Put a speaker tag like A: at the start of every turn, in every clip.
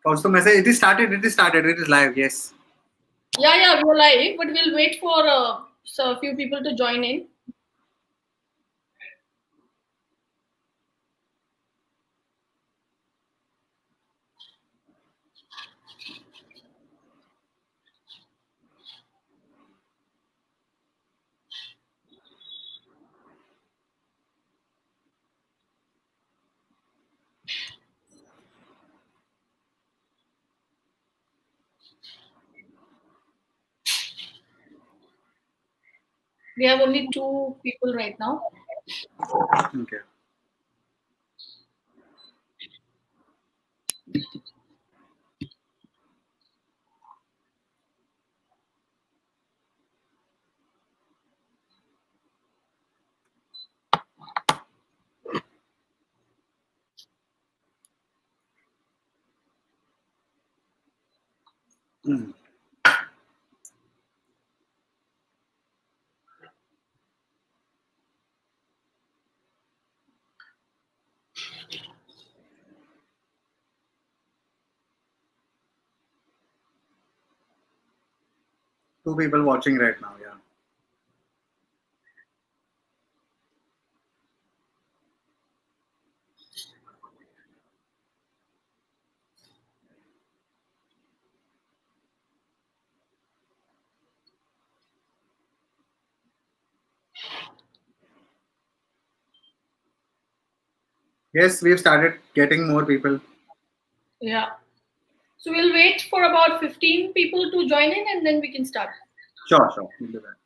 A: Also message. It is started. It is started. It is live. Yes.
B: Yeah, we're live, but we'll wait for a few people to join in. We have only 2 people right now.
A: Okay. Mm. Two people watching right now. Yeah. Yes, we've started getting more people.
B: Yeah. So we'll wait for about 15 people to join in and then we can start.
A: Sure, sure. We'll do that.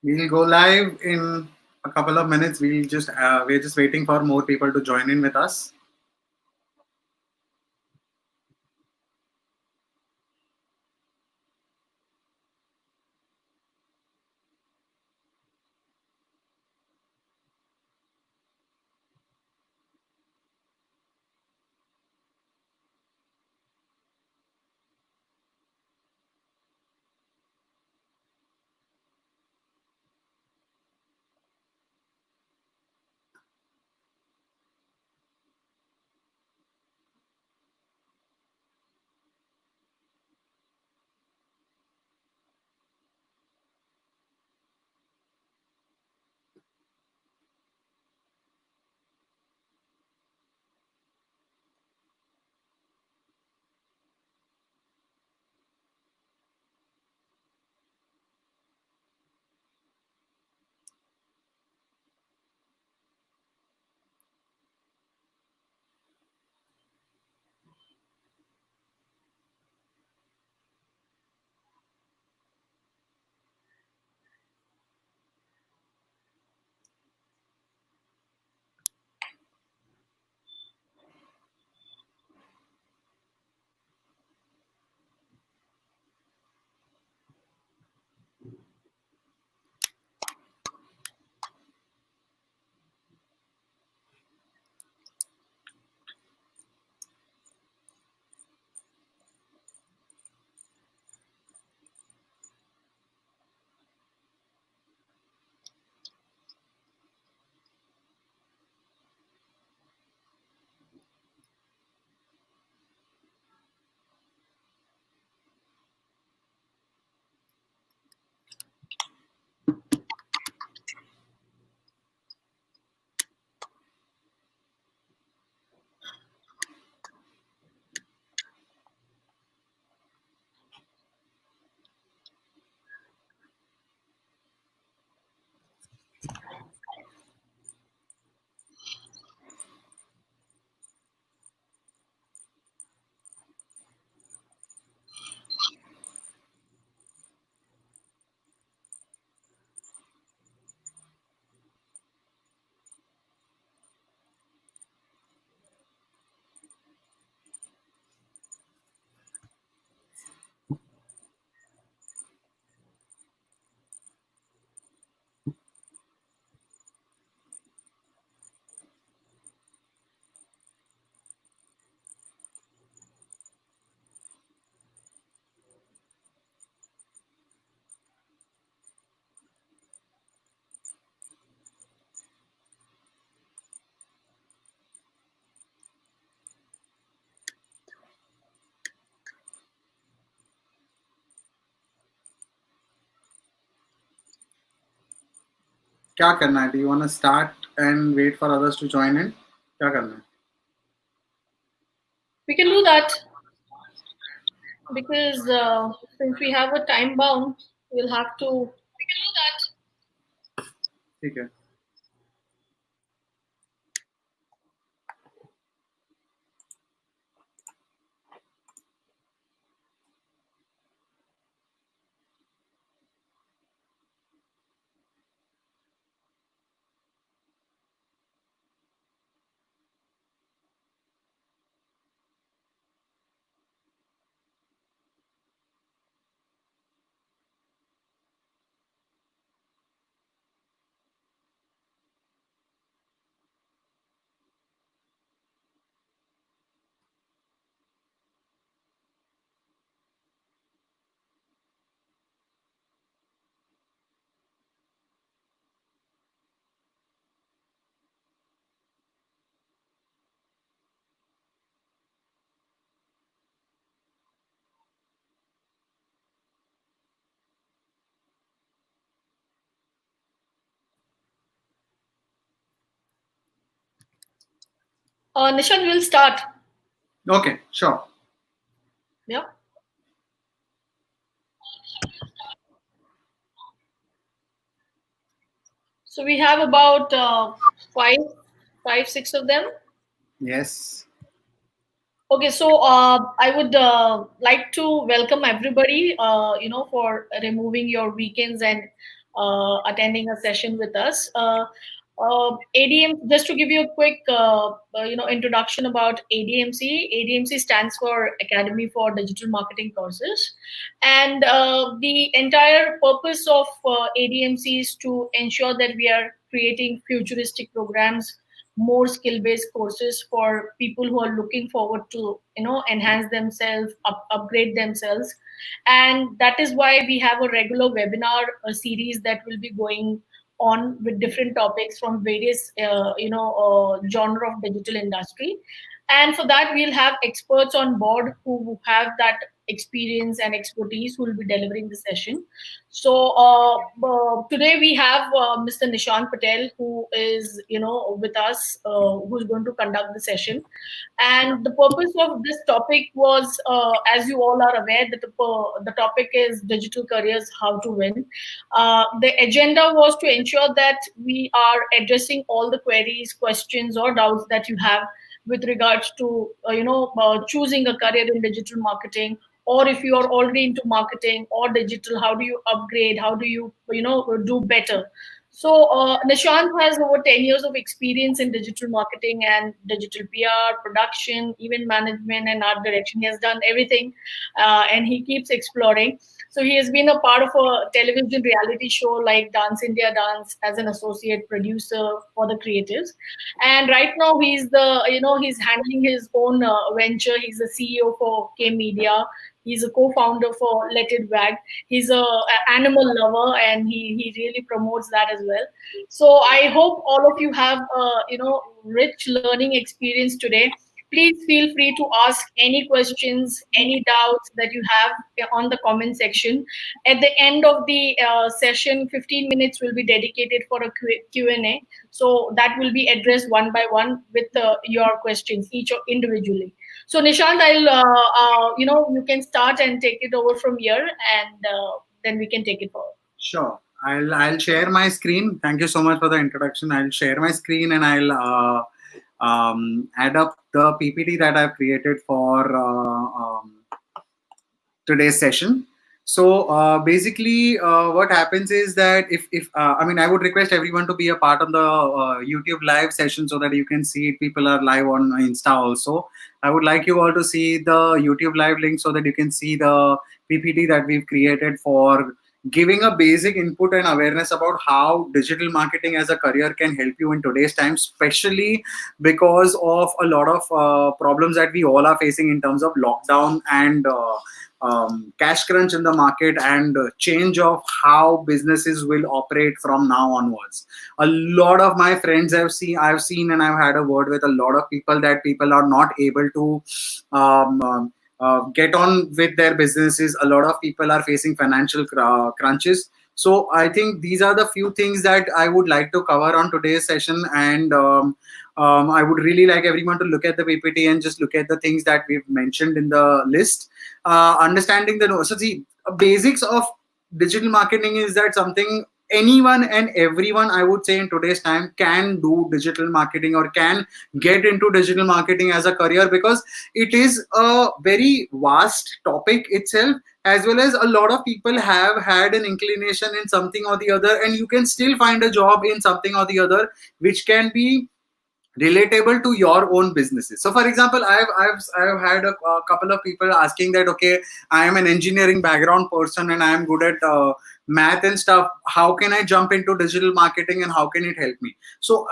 A: We'll go live in a couple of minutes. We're just waiting for more people to join in with us. क्या करना है? Do you want to start and wait for others to join in? क्या करना है?
B: We can do that because since we have a time bound, we'll have to.
A: ठीक है.
B: Nishan will start.
A: Okay, sure.
B: Yeah. So we have about five, six of them.
A: Yes.
B: Okay, so I would like to welcome everybody, for removing your weekends and attending a session with us. ADM, just to give you a quick, introduction about ADMC. ADMC stands for Academy for Digital Marketing Courses, and the entire purpose of ADMC is to ensure that we are creating futuristic programs, more skill based courses for people who are looking forward to enhance themselves, upgrade themselves. And that is why we have a regular webinar series that will be going on with different topics from various genre of digital industry. And for that we'll have experts on board who have that experience and expertise who will be delivering the session. So today we have Mr. Nishant Patel, who is with us, who's going to conduct the session. And the purpose of this topic was, as you all are aware, that the topic is digital careers, how to win. The agenda was to ensure that we are addressing all the queries, questions, or doubts that you have with regards to choosing a career in digital marketing, or if you are already into marketing or digital, how do you upgrade, how do you do better. So Nishant has over 10 years of experience in digital marketing and digital PR, production, event management, and art direction. He has done everything, and he keeps exploring. So he has been a part of a television reality show like Dance India Dance as an associate producer for the creatives. And right now he's handling his own venture. He's a CEO for K Media. He's a co-founder for Let It Wag. He's a animal lover, and he really promotes that as well. So I hope all of you have rich learning experience today. Please feel free to ask any questions, any doubts that you have on the comment section. At the end of the session, 15 minutes will be dedicated for a Q&A. So that will be addressed one by one with your questions, each individually. So Nishant, you can start and take it over from here, and then we can take it forward.
A: Sure. I'll share my screen. Thank you so much for the introduction. I'll share my screen and I'll add up the PPT that I've created for today's session. So basically, what happens is that if I mean, I would request everyone to be a part of the YouTube live session so that you can see it. People are live on Insta also. I would like you all to see the YouTube live link so that you can see the PPT that we've created for giving a basic input and awareness about how digital marketing as a career can help you in today's time, especially because of a lot of problems that we all are facing in terms of lockdown and cash crunch in the market and change of how businesses will operate from now onwards. A lot of my friends I've seen and I've had a word with a lot of people that people are not able to get on with their businesses. A lot of people are facing financial crunches. So I think these are the few things that I would like to cover on today's session. And I would really like everyone to look at the PPT and just look at the things that we've mentioned in the list. Understanding the so the basics of digital marketing is that something anyone and everyone, I would say, in today's time can do digital marketing or can get into digital marketing as a career, because it is a very vast topic itself, as well as a lot of people have had an inclination in something or the other, and you can still find a job in something or the other which can be relatable to your own businesses. So for example, I've had a couple of people asking that, okay, I am an engineering background person and I am good at math and stuff, how can I jump into digital marketing and how can it help me? So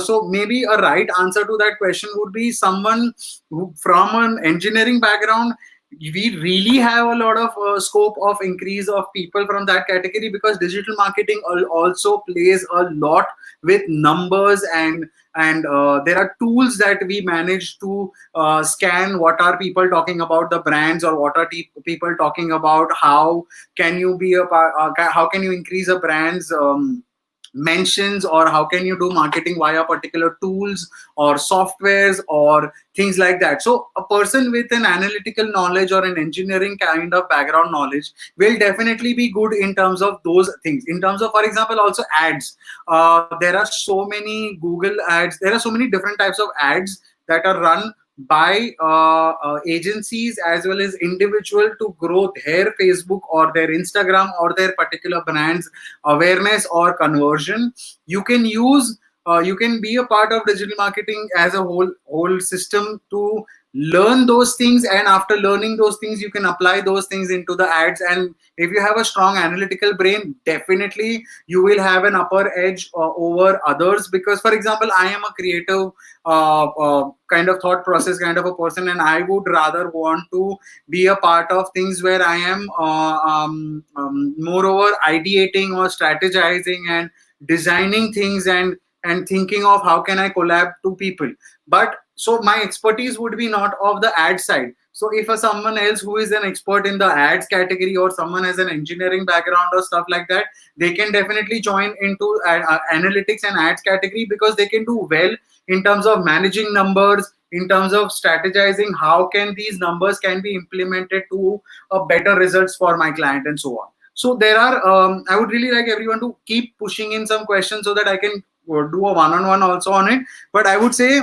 A: so maybe a right answer to that question would be someone who, from an engineering background, we really have a lot of scope of increase of people from that category, because digital marketing also plays a lot with numbers, and there are tools that we manage to scan what are people talking about the brands, or what are people talking about how can you be how can you increase a brand's mentions, or how can you do marketing via particular tools or softwares or things like that. So a person with an analytical knowledge or an engineering kind of background knowledge will definitely be good in terms of those things. In terms of, for example, also ads, there are so many Google ads, there are so many different types of ads that are run by agencies as well as individual to grow their Facebook or their Instagram or their particular brand's awareness or conversion. You can use you can be a part of digital marketing as a whole system to learn those things, and after learning those things you can apply those things into the ads. And if you have a strong analytical brain, definitely you will have an upper edge over others, because for example, I am a creative kind of thought process kind of a person, and I would rather want to be a part of things where I am moreover ideating or strategizing and designing things, and thinking of how can I collab to people. But so my expertise would be not of the ad side. So if a someone else who is an expert in the ads category, or someone has an engineering background or stuff like that, they can definitely join into analytics and ads category, because they can do well in terms of managing numbers, in terms of strategizing how can these numbers can be implemented to a better results for my client, and so on. So there are I would really like everyone to keep pushing in some questions so that I can do a one-on-one also on it. But I would say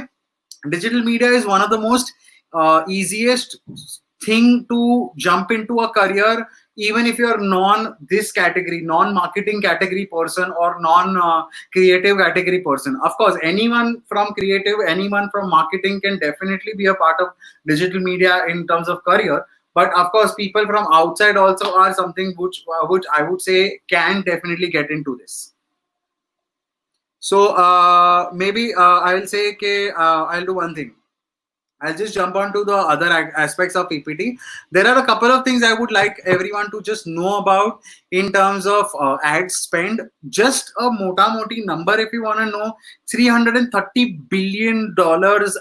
A: digital media is one of the most easiest thing to jump into a career, even if you're non this category, non marketing category person, or non creative category person. Of course, anyone from creative, anyone from marketing can definitely be a part of digital media in terms of career. But of course, people from outside also are something which I would say can definitely get into this. So maybe I'll say, okay, I'll do one thing. I'll just jump on to the other aspects of PPT. There are a couple of things I would like everyone to just know about in terms of ad spend. Just a moti number, if you want to know, $330 billion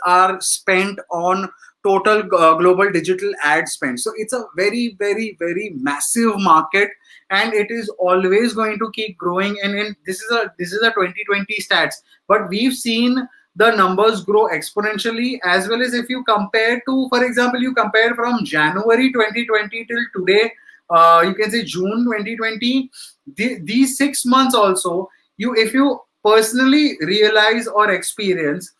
A: are spent on total global digital ad spend. So it's a very, very, very massive market, and it is always going to keep growing. And this is a 2020 stats, but we've seen the numbers grow exponentially, as well as if you compare to, for example, you compare from January 2020 till today, you can say June 2020, these 6 months also, you if you personally realize or experience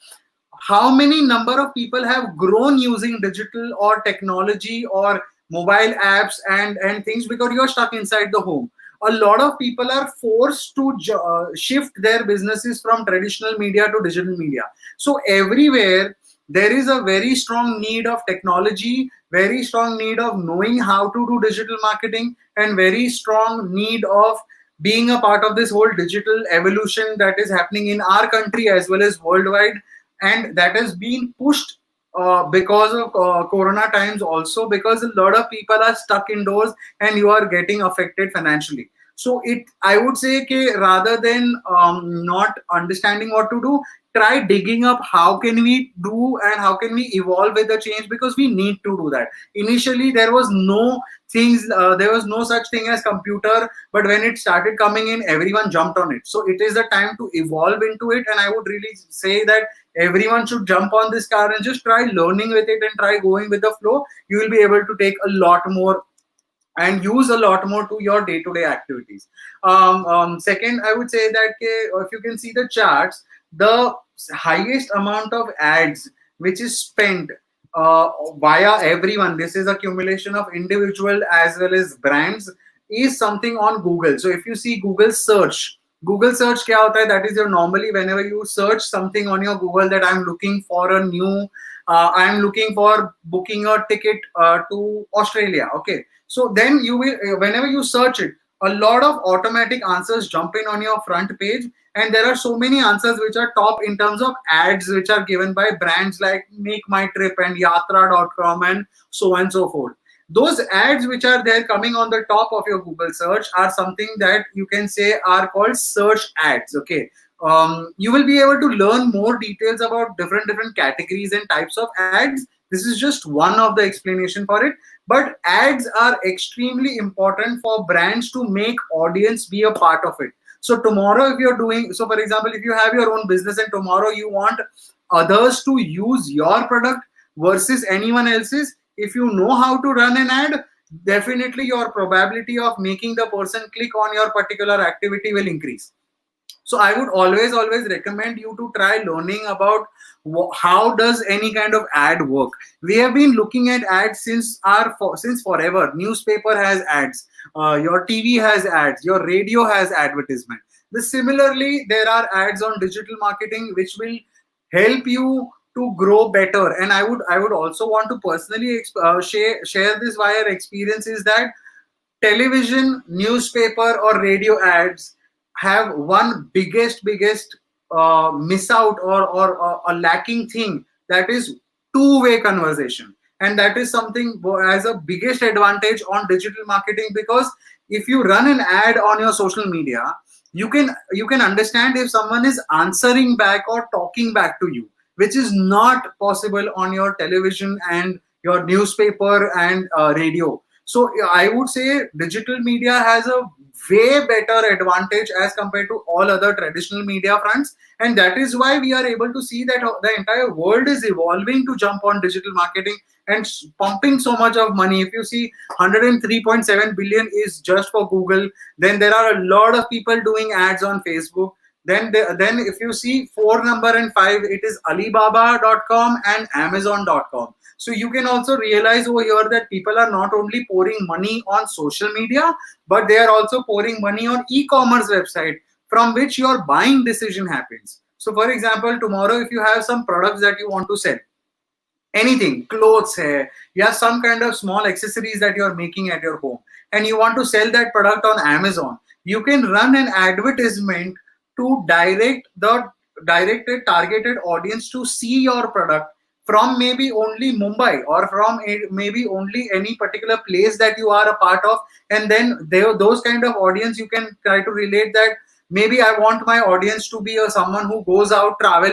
A: how many number of people have grown using digital or technology or mobile apps and things, because you're stuck inside the home. A lot of people are forced to shift their businesses from traditional media to digital media. So everywhere there is a very strong need of technology, very strong need of knowing how to do digital marketing, and very strong need of being a part of this whole digital evolution that is happening in our country as well as worldwide, and that has been pushed because of corona times also, because a lot of people are stuck indoors and you are getting affected financially. So it, I would say, rather than not understanding what to do, try digging up how can we do and how can we evolve with the change, because we need to do that. Initially, there was no things, there was no such thing as computer, but when it started coming in, everyone jumped on it. So it is the time to evolve into it, and I would really say that everyone should jump on this car and just try learning with it and try going with the flow. You will be able to take a lot more and use a lot more to your day-to-day activities. Second, I would say that if you can see the charts, the highest amount of ads which is spent via everyone, this is accumulation of individual as well as brands, is something on Google. So if you see Google search kya hota hai? That is your normally whenever you search something on your Google, that I'm looking for a new, I'm looking for booking a ticket to Australia. Okay, so then you will, whenever you search it, a lot of automatic answers jump in on your front page, and there are so many answers which are top in terms of ads which are given by brands like Make My Trip and Yatra.com and so on and so forth. Those ads which are there coming on the top of your Google search are something that you can say are called search ads. Okay, you will be able to learn more details about different categories and types of ads. This is just one of the explanation for it, but ads are extremely important for brands to make audience be a part of it. So tomorrow, if you're doing, so for example, if you have your own business and tomorrow you want others to use your product versus anyone else's, if you know how to run an ad, definitely your probability of making the person click on your particular activity will increase. So I would always recommend you to try learning about how does any kind of ad work. We have been looking at ads since forever. Newspaper has ads, your TV has ads, your radio has advertisement. Similarly, there are ads on digital marketing which will help you to grow better. And I would also want to personally share this via experience, is that television, newspaper, or radio ads have one biggest miss out, or a lacking thing, that is two-way conversation. And that is something as a biggest advantage on digital marketing, because if you run an ad on your social media, you can understand if someone is answering back or talking back to you, which is not possible on your television and your newspaper and radio. So I would say digital media has a way better advantage as compared to all other traditional media fronts, and that is why we are able to see that the entire world is evolving to jump on digital marketing and pumping so much of money. If you see, 103.7 billion is just for Google. Then there are a lot of people doing ads on Facebook. Then if you see four number and five, it is Alibaba.com and Amazon.com. So you can also realize over here that people are not only pouring money on social media, but they are also pouring money on e-commerce website from which your buying decision happens. So for example, tomorrow if you have some products that you want to sell, anything, clothes hai, yeah, some kind of small accessories that you're making at your home, and you want to sell that product on Amazon, you can run an advertisement to direct a targeted audience to see your product from maybe only Mumbai, or from maybe only any particular place that you are a part of. And then those kind of audience, you can try to relate that maybe I want my audience to be someone who goes out travel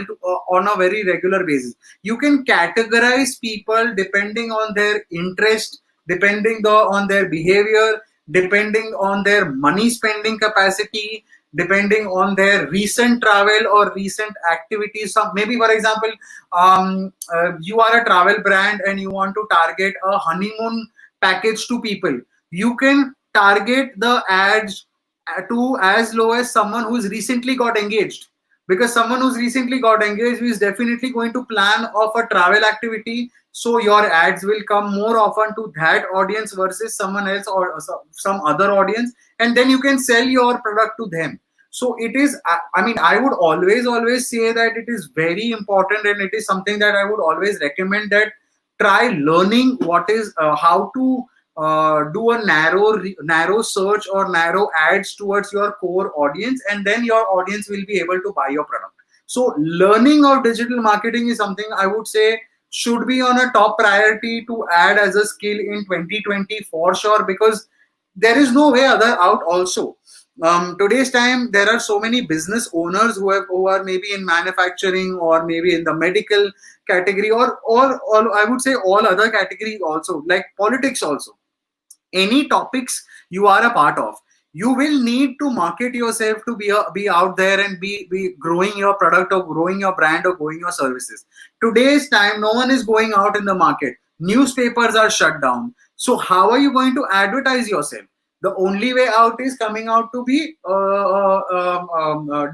A: on a very regular basis. You can categorize people depending on their interest, depending on their behavior, depending on their money spending capacity, depending on their recent travel or recent activities. Some, maybe for example, you are a travel brand and you want to target a honeymoon package to people. You can target the ads to as low as someone who's recently got engaged, because someone who's recently got engaged is definitely going to plan of a travel activity, so your ads will come more often to that audience versus someone else, or some other audience, and then you can sell your product to them. So it is, I mean, I would always say that it is very important, and it is something that I would always recommend, that try learning what is how to do a narrow search or narrow ads towards your core audience, and then your audience will be able to buy your product. So learning of digital marketing is something I would say should be on a top priority to add as a skill in 2020 for sure, because there is no way other out also. Today's time there are so many business owners who are maybe in manufacturing or maybe in the medical category, or all I would say all other categories also, like politics also. Any topics you are a part of, you will need to market yourself to be out there and be growing your product or growing your brand or growing your services. Today's time no one is going out in the market, newspapers are shut down, so how are you going to advertise yourself? The only way out is coming out to be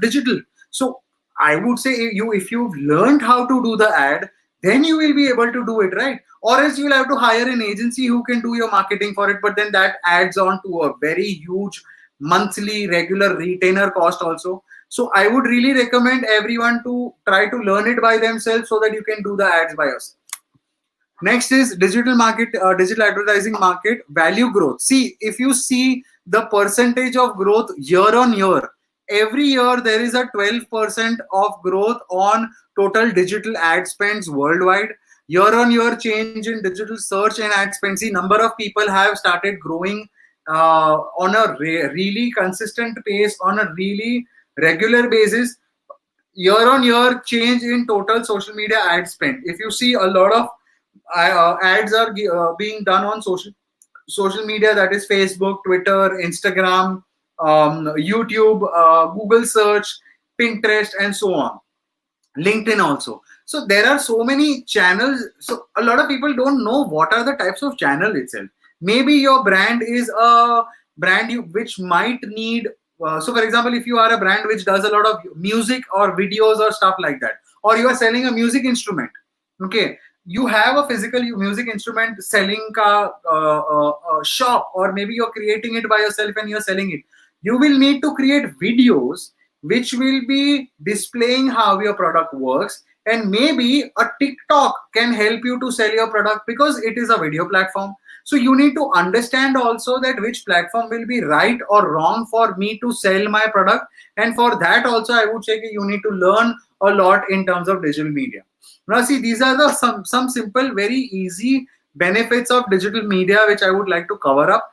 A: digital. So I would say, if you've learned how to do the ad, then you will be able to do it, right? Or else you'll have to hire an agency who can do your marketing for it, but then that adds on to a very huge monthly regular retainer cost also. So I would really recommend everyone to try to learn it by themselves so that you can do the ads by yourself. Next is digital advertising market value growth. See, if you see the percentage of growth year on year, every year there is a 12% of growth on total digital ad spends worldwide. Year on year change in digital search and ad spend. See, number of people have started growing on a really consistent pace, on a really regular basis. Year on year change in total social media ad spend. If you see, a lot of ads are being done on social media, that is Facebook, Twitter, Instagram, YouTube, Google search, Pinterest, and so on. LinkedIn also. So there are so many channels. So a lot of people don't know what are the types of channel itself. Maybe your brand is a brand which might need. So for example, if you are a brand which does a lot of music or videos or stuff like that, or you are selling a music instrument, okay, you have a physical music instrument selling shop, or maybe you're creating it by yourself and you're selling it. You will need to create videos which will be displaying how your product works, and maybe a TikTok can help you to sell your product because it is a video platform. So you need to understand also that which platform will be right or wrong for me to sell my product, and for that also I would say you need to learn a lot in terms of digital media. Now see, these are the some simple, very easy benefits of digital media which I would like to cover up.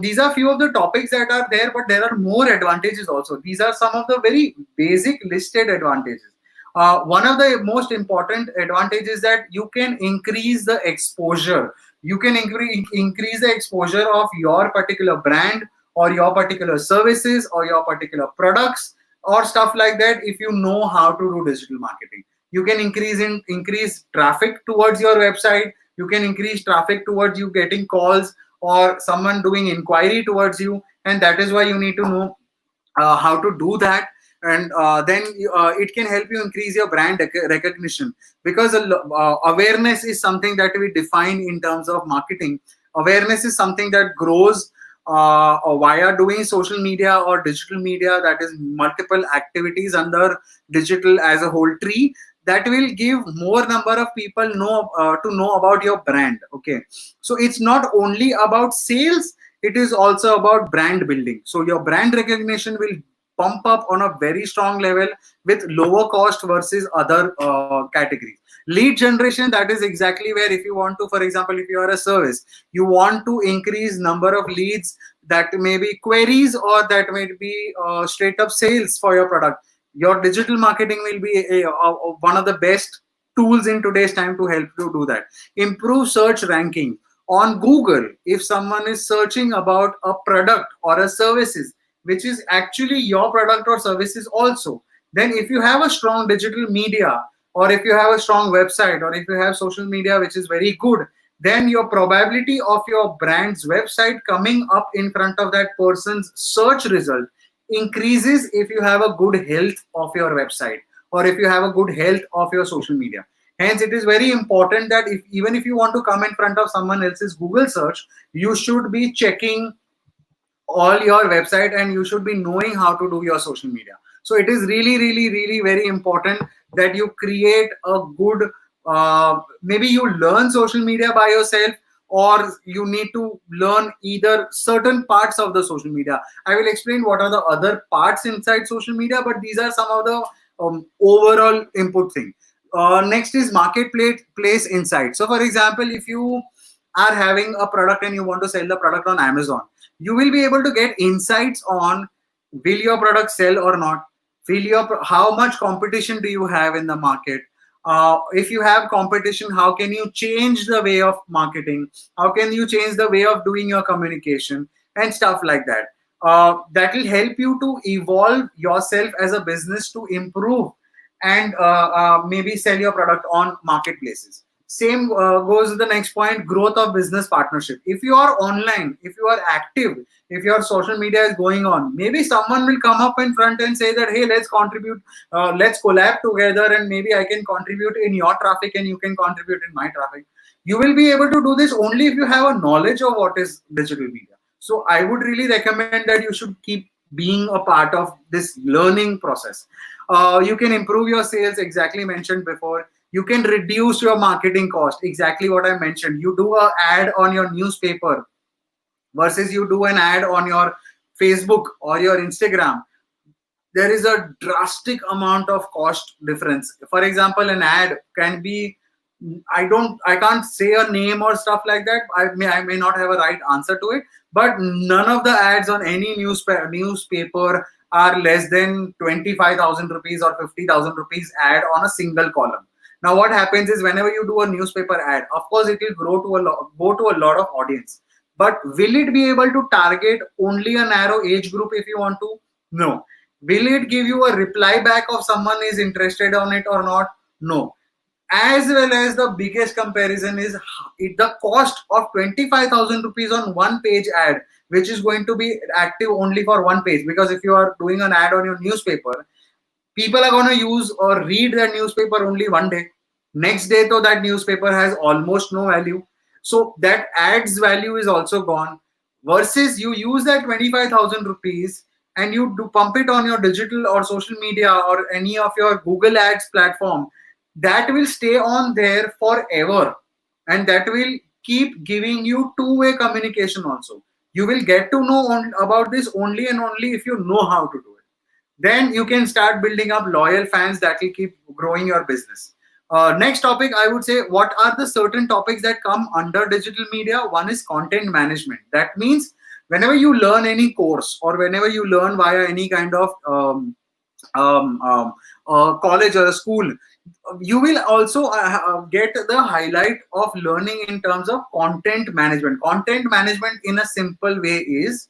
A: These are few of the topics that are there, but there are more advantages also. These are some of the very basic listed advantages. One of the most important advantages that you can increase the exposure. You can increase the exposure of your particular brand or your particular services or your particular products or stuff like that if you know how to do digital marketing. You can increase traffic towards your website. You can increase traffic towards you getting calls or someone doing inquiry towards you, and that is why you need to know how to do that. And then it can help you increase your brand recognition, because awareness is something that we define in terms of marketing. Awareness is something that grows via doing social media or digital media, that is multiple activities under digital as a whole tree, that will give more number of people to know about your brand. Okay, so it's not only about sales, it is also about brand building. So your brand recognition will pump up on a very strong level with lower cost versus other categories. Lead generation, that is exactly where, if you want to, for example, if you are a service, you want to increase number of leads, that may be queries or that may be straight up sales for your product. Your digital marketing will be one of the best tools in today's time to help you do that. Improve search ranking on Google. If someone is searching about a product or a services which is actually your product or services also, then if you have a strong digital media, or if you have a strong website, or if you have social media which is very good, then your probability of your brand's website coming up in front of that person's search result increases if you have a good health of your website, or if you have a good health of your social media. Hence, it is very important that even if you want to come in front of someone else's Google search, you should be checking all your website and you should be knowing how to do your social media. So it is really, really, really very important that you create a good, maybe you learn social media by yourself, or you need to learn either certain parts of the social media. I will explain what are the other parts inside social media, but these are some of the overall input thing. Next is marketplace insight. So for example, if you are having a product and you want to sell the product on Amazon, you will be able to get insights on, will your product sell or not, how much competition do you have in the market. If you have competition, how can you change the way of marketing, how can you change the way of doing your communication and stuff like that. That will help you to evolve yourself as a business to improve and maybe sell your product on marketplaces. Same goes to the next point, growth of business partnership. If you are online, if you are active, if your social media is going on, maybe someone will come up in front and say that, hey, let's contribute, let's collab together, and maybe I can contribute in your traffic and you can contribute in my traffic. You will be able to do this only if you have a knowledge of what is digital media. So I would really recommend that you should keep being a part of this learning process. You can improve your sales, exactly mentioned before. You can reduce your marketing cost, exactly what I mentioned. You do an ad on your newspaper versus you do an ad on your Facebook or your Instagram. There is a drastic amount of cost difference. For example, an ad can be, I can't say a name or stuff like that. I may not have a right answer to it, but none of the ads on any newspaper are less than 25,000 rupees or 50,000 rupees ad on a single column. Now what happens is, whenever you do a newspaper ad, of course it will go to a lot of audience, but will it be able to target only a narrow age group if you want to? No. Will it give you a reply back of someone is interested on it or not? No. As well as the biggest comparison is the cost of 25,000 rupees on one page ad, which is going to be active only for one page. Because if you are doing an ad on your newspaper, people are going to use or read that newspaper only one day. Next day, though, that newspaper has almost no value. So that ad's value is also gone. Versus you use that 25,000 rupees and you do pump it on your digital or social media or any of your Google Ads platform, that will stay on there forever, and that will keep giving you two-way communication also. You will get to know about this only and only if you know how to do it. Then you can start building up loyal fans that will keep growing your business. Next topic, I would say, what are the certain topics that come under digital media? One is content management. That means whenever you learn any course or whenever you learn via any kind of college or a school, you will also get the highlight of learning in terms of content management. Content management in a simple way is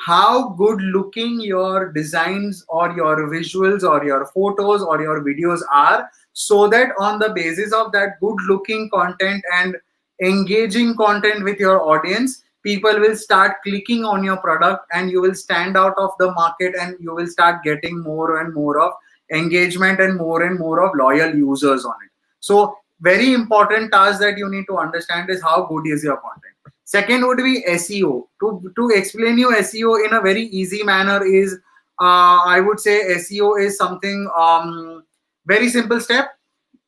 A: how good looking your designs or your visuals or your photos or your videos are, so that on the basis of that good looking content and engaging content with your audience, people will start clicking on your product and you will stand out of the market and you will start getting more and more of engagement and more of loyal users on it. So very important task that you need to understand is how good is your content. Second would be SEO. To explain you SEO in a very easy manner is, I would say SEO is something, very simple step.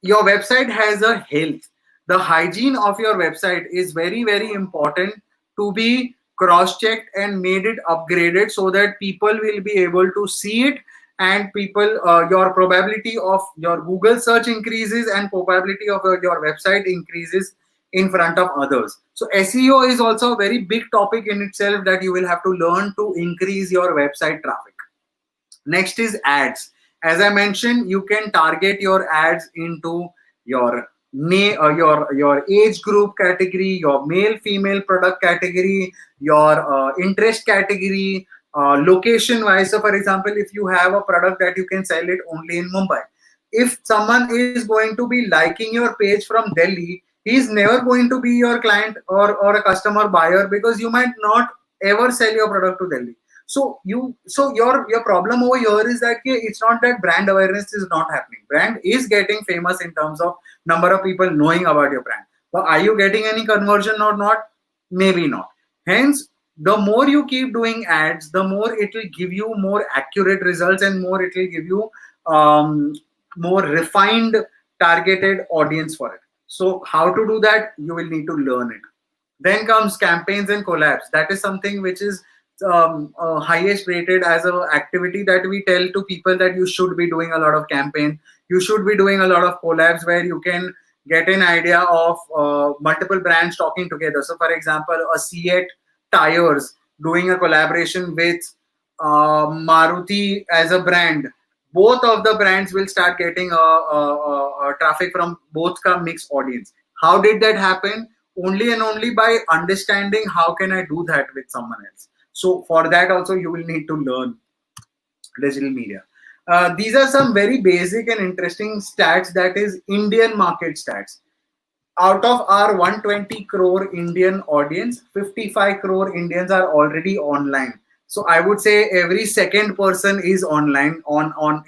A: Your website has a health. The hygiene of your website is very, very important to be cross-checked and made it upgraded so that people will be able to see it, and people, your probability of your Google search increases and probability of your website increases in front of others. So SEO is also a very big topic in itself that you will have to learn to increase your website traffic. Next is ads. As I mentioned, you can target your ads into your your age group category, your male female product category, your interest category, location wise. So for example, if you have a product that you can sell it only in Mumbai, if someone is going to be liking your page from Delhi, he's never going to be your client or a customer buyer, because you might not ever sell your product to Delhi. So your problem over here is that it's not that brand awareness is not happening. Brand is getting famous in terms of number of people knowing about your brand. But are you getting any conversion or not? Maybe not. Hence, the more you keep doing ads, the more it will give you more accurate results and more it will give you um, more refined targeted audience for it. So how to do that? You will need to learn it. Then comes campaigns and collabs. That is something which is highest rated as an activity that we tell to people that you should be doing a lot of campaign. You should be doing a lot of collabs where you can get an idea of multiple brands talking together. So, for example, a Seat tires doing a collaboration with Maruti as a brand. Both of the brands will start getting traffic from both ka mixed audience. How did that happen? Only and only by understanding how can I do that with someone else. So for that also you will need to learn digital media. These are some very basic and interesting stats, that is Indian market stats. Out of our 120 crore Indian audience, 55 crore Indians are already online. So I would say every second person is online on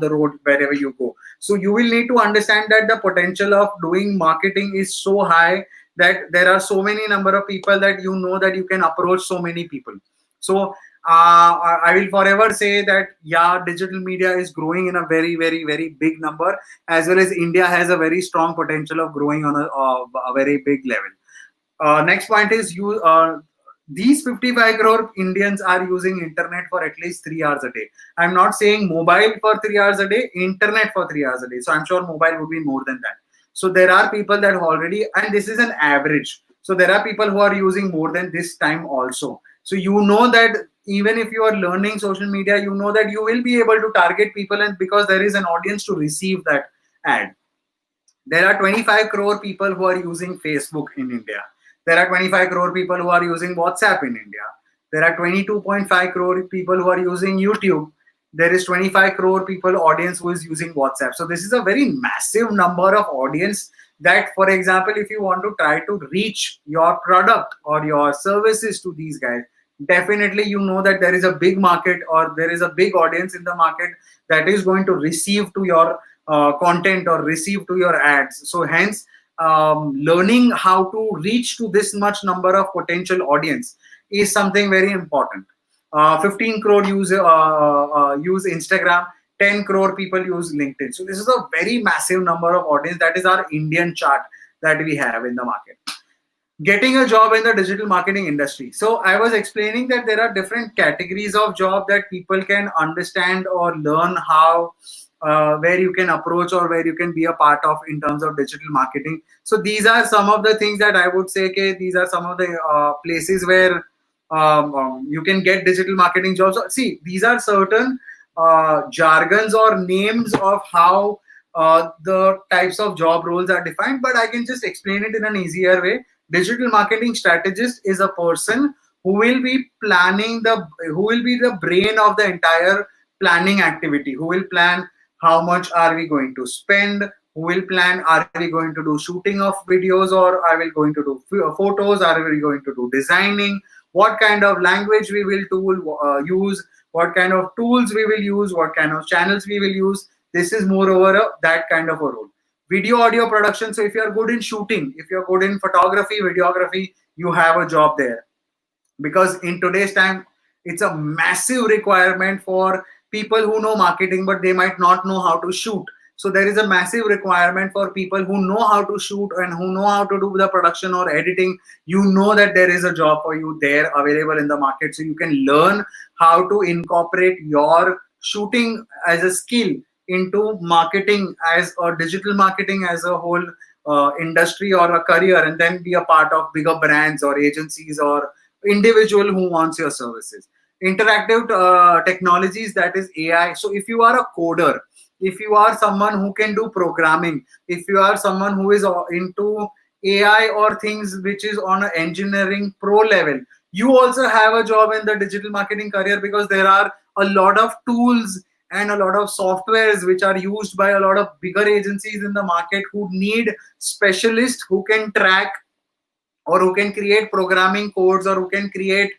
A: the road wherever you go. So you will need to understand that the potential of doing marketing is so high, that there are so many number of people that you know that you can approach so many people. So I will forever say that yeah, digital media is growing in a very very big number, as well as India has a very strong potential of growing on a very big level. Next point is these 55 crore Indians are using internet for at least 3 hours a day. I'm not saying mobile for 3 hours a day, internet for 3 hours a day. So I'm sure mobile would be more than that. So there are people that already, and this is an average. So there are people who are using more than this time also. So you know that even if you are learning social media, you know that you will be able to target people, and because there is an audience to receive that ad. There are 25 crore people who are using Facebook in India. There are 25 crore people who are using WhatsApp in India. There are 22.5 crore people who are using YouTube. There is 25 crore people audience who is using WhatsApp. So this is a very massive number of audience, that, for example, if you want to try to reach your product or your services to these guys, definitely you know that there is a big market, or there is a big audience in the market that is going to receive to your content or receive to your ads. So hence, learning how to reach to this much number of potential audience is something very important. 15 crore use Instagram, 10 crore people use LinkedIn. So this is a very massive number of audience. That is our Indian chart that we have in the market. Getting a job in the digital marketing industry. So I was explaining that there are different categories of job that people can understand or learn how, where you can approach or where you can be a part of in terms of digital marketing. So these are some of the things that I would say, okay, these are some of the places where you can get digital marketing jobs. So, see, these are certain jargons or names of how the types of job roles are defined, but I can just explain it in an easier way. Digital marketing strategist is a person who will be who will be the brain of the entire planning activity, who will plan how much are we going to spend, who will plan are we going to do shooting of videos, or are we going to do photos, are we going to do designing, what kind of language we will use, what kind of tools we will use, what kind of channels we will use. This is moreover that kind of a role. Video audio production. So if you are good in shooting, if you're good in photography, videography, you have a job there, because in today's time it's a massive requirement for people who know marketing but they might not know how to shoot. So there is a massive requirement for people who know how to shoot and who know how to do the production or editing. You know that there is a job for you there available in the market, so you can learn how to incorporate your shooting as a skill into marketing, as a digital marketing as a whole industry or a career, and then be a part of bigger brands or agencies or individual who wants your services. Interactive technologies, that is AI. So if you are a coder, if you are someone who can do programming, if you are someone who is into AI or things which is on an engineering pro level, you also have a job in the digital marketing career, because there are a lot of tools and a lot of softwares which are used by a lot of bigger agencies in the market who need specialists who can track or who can create programming codes or who can create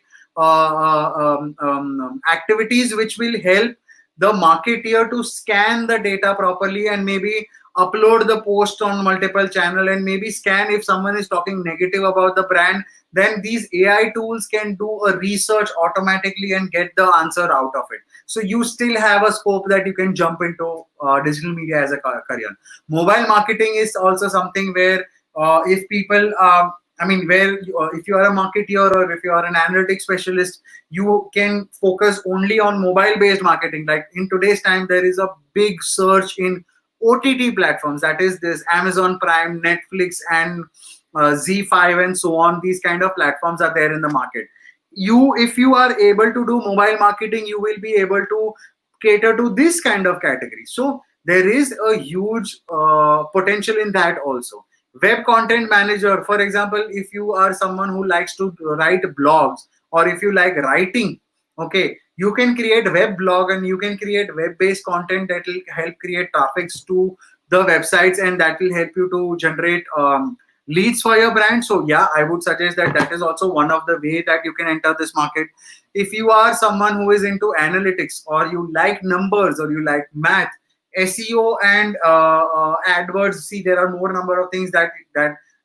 A: activities which will help the marketeer to scan the data properly and maybe upload the post on multiple channel, and maybe scan if someone is talking negative about the brand, then these AI tools can do a research automatically and get the answer out of it. So you still have a scope that you can jump into digital media as a career. Mobile marketing is also something where if people I mean, if you are a marketer or if you are an analytics specialist, you can focus only on mobile based marketing. Like in today's time, there is a big search in OTT platforms, that is this Amazon Prime, Netflix, and Z5 and so on. These kind of platforms are there in the market. If you are able to do mobile marketing, you will be able to cater to this kind of category. So there is a huge potential in that also. Web content manager, for example, if you are someone who likes to write blogs, or if you like writing, okay, you can create web blog and you can create web based content that will help create traffics to the websites, and that will help you to generate leads for your brand. So yeah, I would suggest that that is also one of the way that you can enter this market. If you are someone who is into analytics, or you like numbers, or you like math, SEO and AdWords, see, there are more number of things that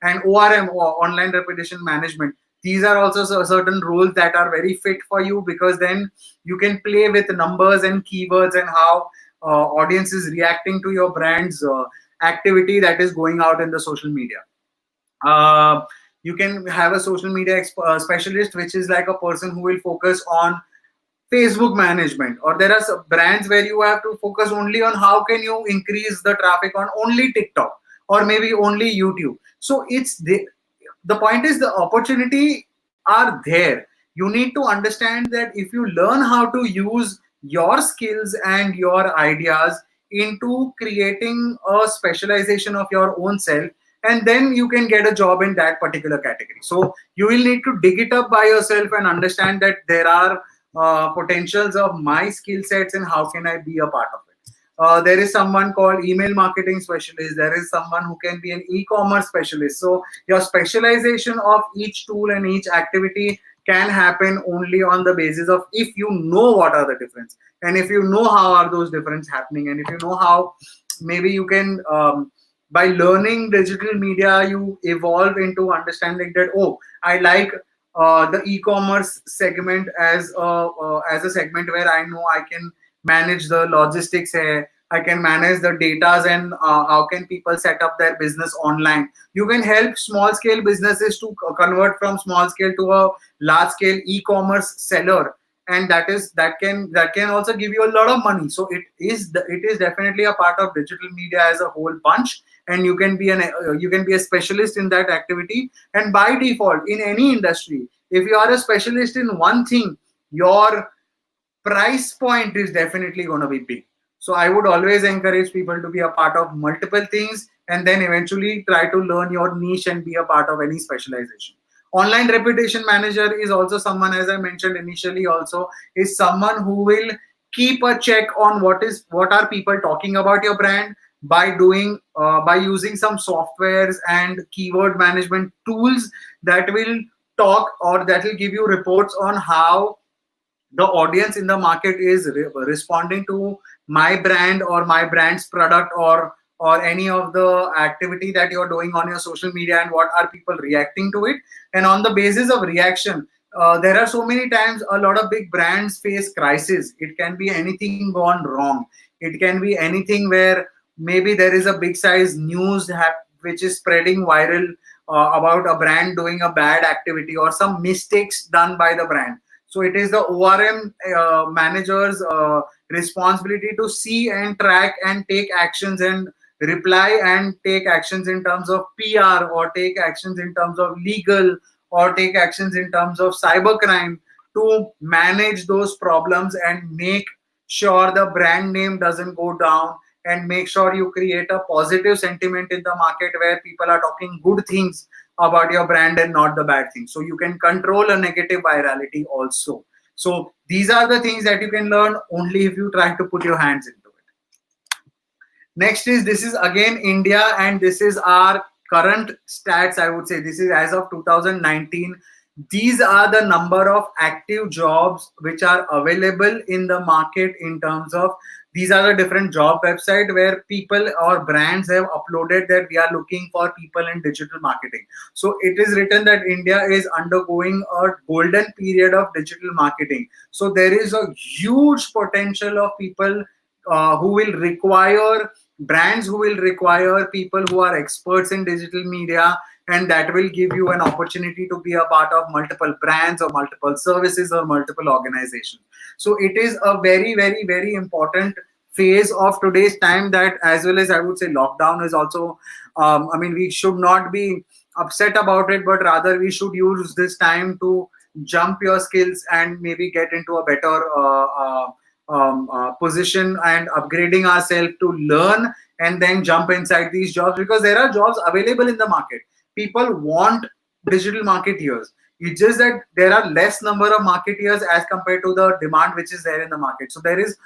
A: and ORM, or online reputation management, these are also certain roles that are very fit for you, because then you can play with numbers and keywords and how audience is reacting to your brand's activity that is going out in the social media. uh, you can have a social media specialist, which is like a person who will focus on Facebook management, or there are some brands where you have to focus only on how can you increase the traffic on only TikTok, or maybe only YouTube. So it's the point is, the opportunity are there. You need to understand that if you learn how to use your skills and your ideas into creating a specialization of your own self, and then you can get a job in that particular category. So you will need to dig it up by yourself and understand that there are potentials of my skill sets and how can I be a part of it. There is someone called email marketing specialist. There is someone who can be an e-commerce specialist. So your specialization of each tool and each activity can happen only on the basis of if you know what are the difference, and if you know how are those difference happening, and if you know how maybe you can by learning digital media you evolve into understanding that, oh, I like the e-commerce segment as a segment where I know I can manage the logistics here. I can manage the datas, and how can people set up their business online. You can help small scale businesses to convert from small scale to a large scale e-commerce seller, and that can also give you a lot of money. So it is definitely a part of digital media as a whole bunch, and you can be a specialist in that activity. And by default, in any industry, if you are a specialist in one thing, your price point is definitely going to be big. So I would always encourage people to be a part of multiple things, and then eventually try to learn your niche and be a part of any specialization. Online reputation manager is also someone, as I mentioned initially, also is someone who will keep a check on what are people talking about your brand, by doing by using some softwares and keyword management tools that will talk, or that will give you reports on how the audience in the market is responding to my brand or my brand's product, or any of the activity that you're doing on your social media, and what are people reacting to it. And on the basis of reaction, there are so many times a lot of big brands face crisis. It can be anything gone wrong. It can be anything where maybe there is a big size news which is spreading viral about a brand doing a bad activity, or some mistakes done by the brand. So it is the ORM manager's responsibility to see and track and take actions, and reply and take actions in terms of PR, or take actions in terms of legal, or take actions in terms of cybercrime, to manage those problems and make sure the brand name doesn't go down, and make sure you create a positive sentiment in the market where people are talking good things about your brand and not the bad things. So you can control a negative virality also. So these are the things that you can learn only if you try to put your hands into it. Next is, this is again India, and this is our current stats. I would say this is as of 2019. These are the number of active jobs which are available in the market, in terms of these are the different job website where people or brands have uploaded that we are looking for people in digital marketing. So it is written that India is undergoing a golden period of digital marketing. So there is a huge potential of people who will require brands, who will require people who are experts in digital media, and that will give you an opportunity to be a part of multiple brands, or multiple services, or multiple organizations. So it is a very, very, very important phase of today's time, that as well as I would say lockdown is also, I mean, we should not be upset about it, but rather we should use this time to jump your skills and maybe get into a better position and upgrading ourselves to learn and then jump inside these jobs, because there are jobs available in the market. People want digital marketeers. It's just that there are less number of marketeers as compared to the demand which is there in the market. So there is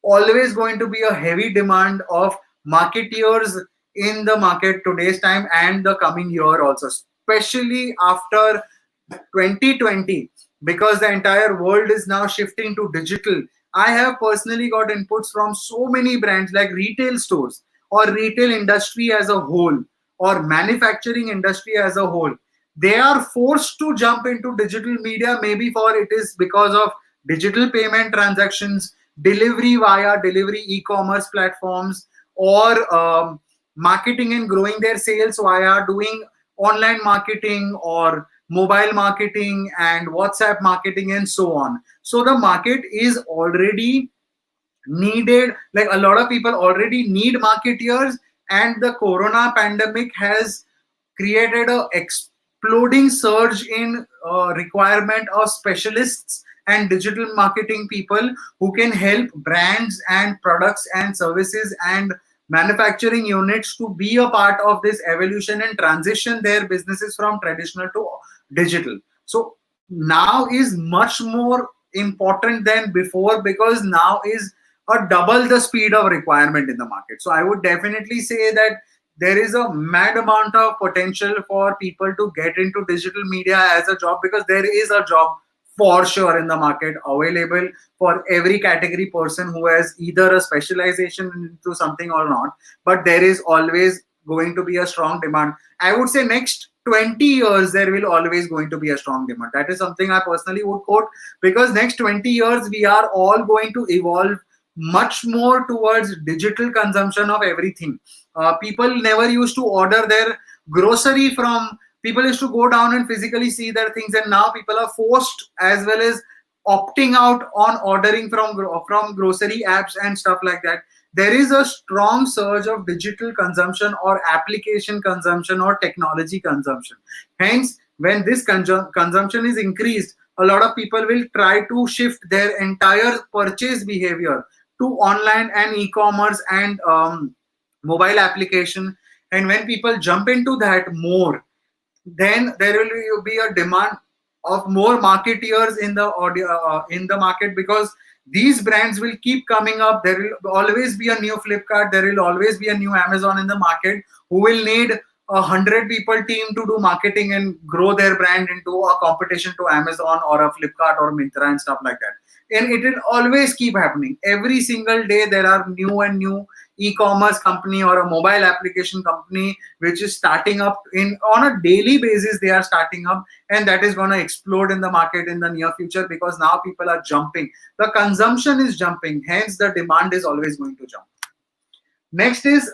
A: always going to be a heavy demand of marketeers in the market today's time and the coming year also, especially after 2020, because the entire world is now shifting to digital. I have personally got inputs from so many brands like retail stores or retail industry as a whole or manufacturing industry as a whole. They are forced to jump into digital media, maybe for it is because of digital payment transactions, delivery via delivery e-commerce platforms, or marketing and growing their sales via doing online marketing or mobile marketing and WhatsApp marketing and so on. So the market is already needed, like a lot of people already need marketeers, and the corona pandemic has created a exploding surge in requirement of specialists and digital marketing people who can help brands and products and services and manufacturing units to be a part of this evolution and transition their businesses from traditional to digital. So now is much more important than before, because now is a double the speed of requirement in the market. So I would definitely say that there is a mad amount of potential for people to get into digital media as a job, because there is a job for sure in the market available for every category person who has either a specialization into something or not. But there is always going to be a strong demand. I would say next 20 years there will always going to be a strong demand. That is something I personally would quote, because next 20 years we are all going to evolve much more towards digital consumption of everything. People never used to order their grocery from, people used to go down and physically see their things, and now people are forced as well as opting out on ordering from grocery apps and stuff like that. There is a strong surge of digital consumption or application consumption or technology consumption. Hence, when this consumption is increased, a lot of people will try to shift their entire purchase behavior to online and e-commerce and mobile application. And when people jump into that more, then there will be a demand of more marketeers in the audio in the market, because these brands will keep coming up. There will always be a new Flipkart, there will always be a new Amazon in the market, who will need 100 people team to do marketing and grow their brand into a competition to Amazon or a Flipkart or Myntra and stuff like that. And it will always keep happening. Every single day there are new and new e-commerce company or a mobile application company which is starting up in on a daily basis. They are starting up, and that is going to explode in the market in the near future, because now people are jumping, the consumption is jumping, hence the demand is always going to jump. Next is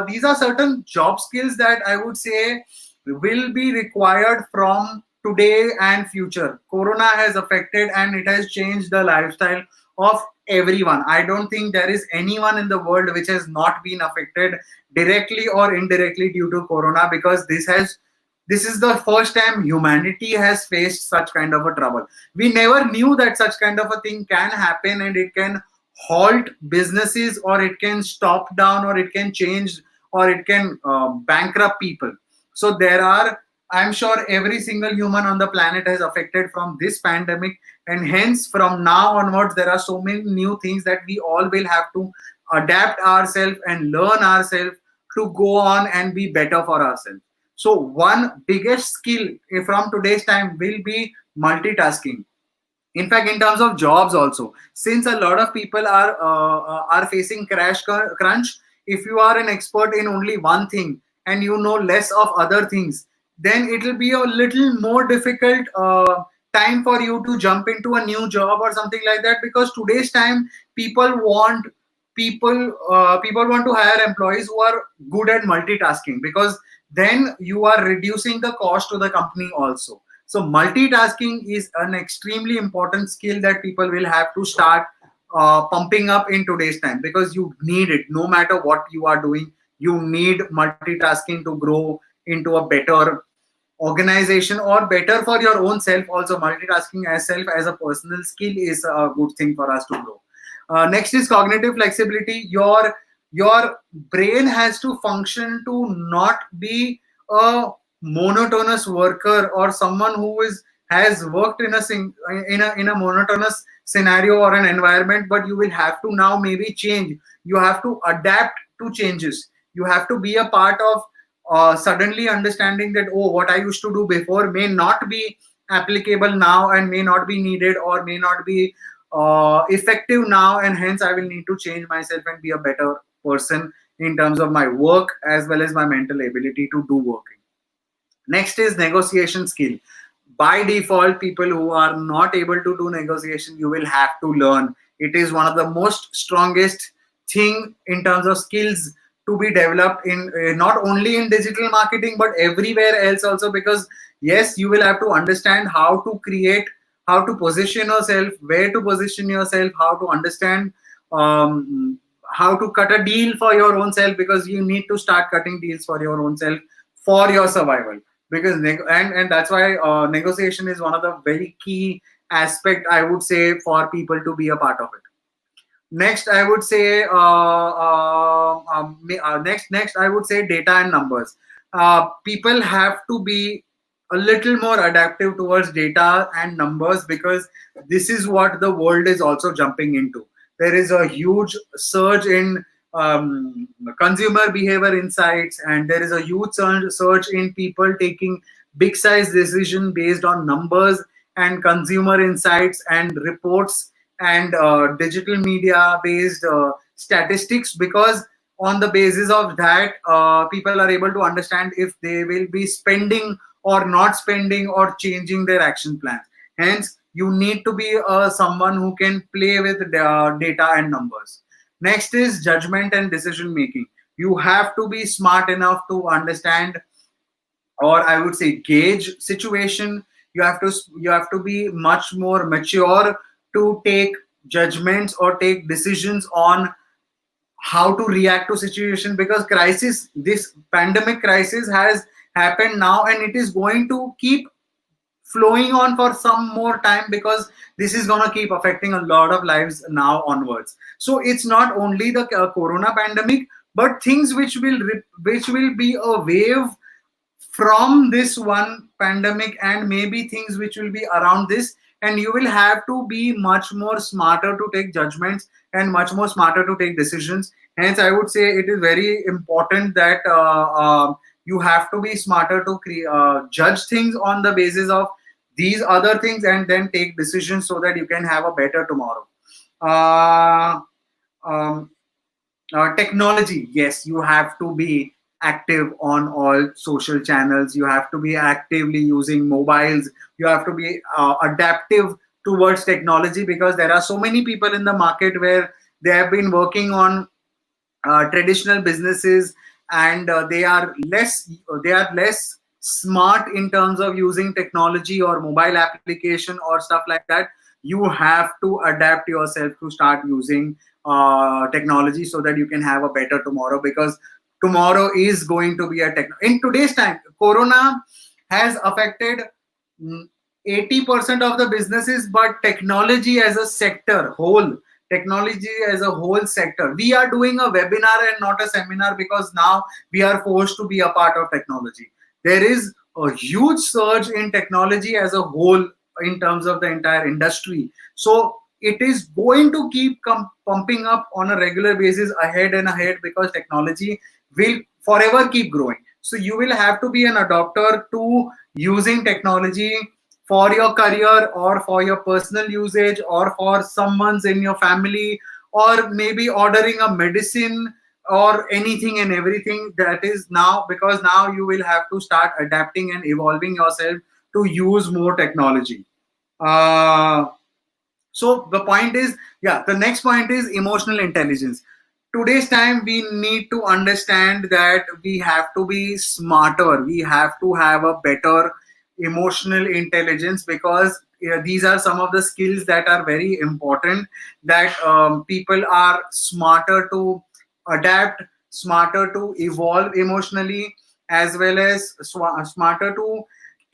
A: these are certain job skills that I would say will be required from today and future. Corona has affected and it has changed the lifestyle of everyone. I don't think there is anyone in the world which has not been affected directly or indirectly due to Corona, because this is the first time humanity has faced such kind of a trouble. We never knew that such kind of a thing can happen, and it can halt businesses, or it can stop down, or it can change, or it can bankrupt people. So there are, I'm sure every single human on the planet has affected from this pandemic, and hence from now onwards there are so many new things that we all will have to adapt ourselves and learn ourselves to go on and be better for ourselves. So one biggest skill from today's time will be multitasking. In fact, in terms of jobs also, since a lot of people are facing crunch, if you are an expert in only one thing and you know less of other things, then it will be a little more difficult time for you to jump into a new job or something like that, because today's time people want people want to hire employees who are good at multitasking, because then you are reducing the cost to the company also. So multitasking is an extremely important skill that people will have to start pumping up in today's time, because you need it. No matter what you are doing, you need multitasking to grow into a better organization, or better for your own self. Also, multitasking as self as a personal skill is a good thing for us to grow. Next is cognitive flexibility. Your brain has to function to not be a monotonous worker, or someone who is has worked in a monotonous scenario or an environment. But you will have to now maybe change. You have to adapt to changes. You have to be a part of suddenly understanding that, oh, what I used to do before may not be applicable now, and may not be needed, or may not be effective now, and hence I will need to change myself and be a better person in terms of my work as well as my mental ability to do working. Next is negotiation skill. By default, people who are not able to do negotiation, you will have to learn. It is one of the most strongest thing in terms of skills to be developed in, not only in digital marketing but everywhere else also. Because yes, you will have to understand how to create, how to position yourself, where to position yourself, how to understand, how to cut a deal for your own self, because you need to start cutting deals for your own self for your survival. Because and that's why negotiation is one of the very key aspect, I would say, for people to be a part of it. Next, I would say next I would say data and numbers. People have to be a little more adaptive towards data and numbers, because this is what the world is also jumping into. There is a huge surge in consumer behavior insights, and there is a huge surge in people taking big size decision based on numbers and consumer insights and reports and digital media based statistics. Because on the basis of that, people are able to understand if they will be spending or not spending or changing their action plans. Hence, you need to be someone who can play with data and numbers. Next is judgment and decision making. You have to be smart enough to understand, or I would say gauge situation. You have to be much more mature to take judgments or take decisions on how to react to situation. Because crisis, this pandemic crisis has happened now, and it is going to keep flowing on for some more time, because this is going to keep affecting a lot of lives now onwards. So it's not only the corona pandemic, but things which will be a wave from this one pandemic, and maybe things which will be around this. And you will have to be much more smarter to take judgments and much more smarter to take decisions. Hence, I would say it is very important that you have to be smarter to judge things on the basis of these other things, and then take decisions so that you can have a better tomorrow. uh, um, Technology, yes, you have to be active on all social channels. You have to be actively using mobiles. You have to be adaptive towards technology, because there are so many people in the market where they have been working on traditional businesses, and they are less smart in terms of using technology or mobile application or stuff like that. You have to adapt yourself to start using technology so that you can have a better tomorrow. Because tomorrow is going to be a tech in today's time. Corona has affected 80% of the businesses, but technology as a sector whole, technology as a whole sector, we are doing a webinar and not a seminar, because now we are forced to be a part of technology. There is a huge surge in technology as a whole in terms of the entire industry. So it is going to keep pumping up on a regular basis, ahead and ahead, because technology will forever keep growing. So you will have to be an adopter to using technology for your career, or for your personal usage, or for someone's in your family, or maybe ordering a medicine, or anything and everything that is now. Because now you will have to start adapting and evolving yourself to use more technology. Uh, so the point is, yeah, the next point is emotional intelligence. Today's time, we need to understand that we have to be smarter. We have to have a better emotional intelligence, because these are some of the skills that are very important, that people are smarter to adapt, smarter to evolve emotionally, as well as smarter to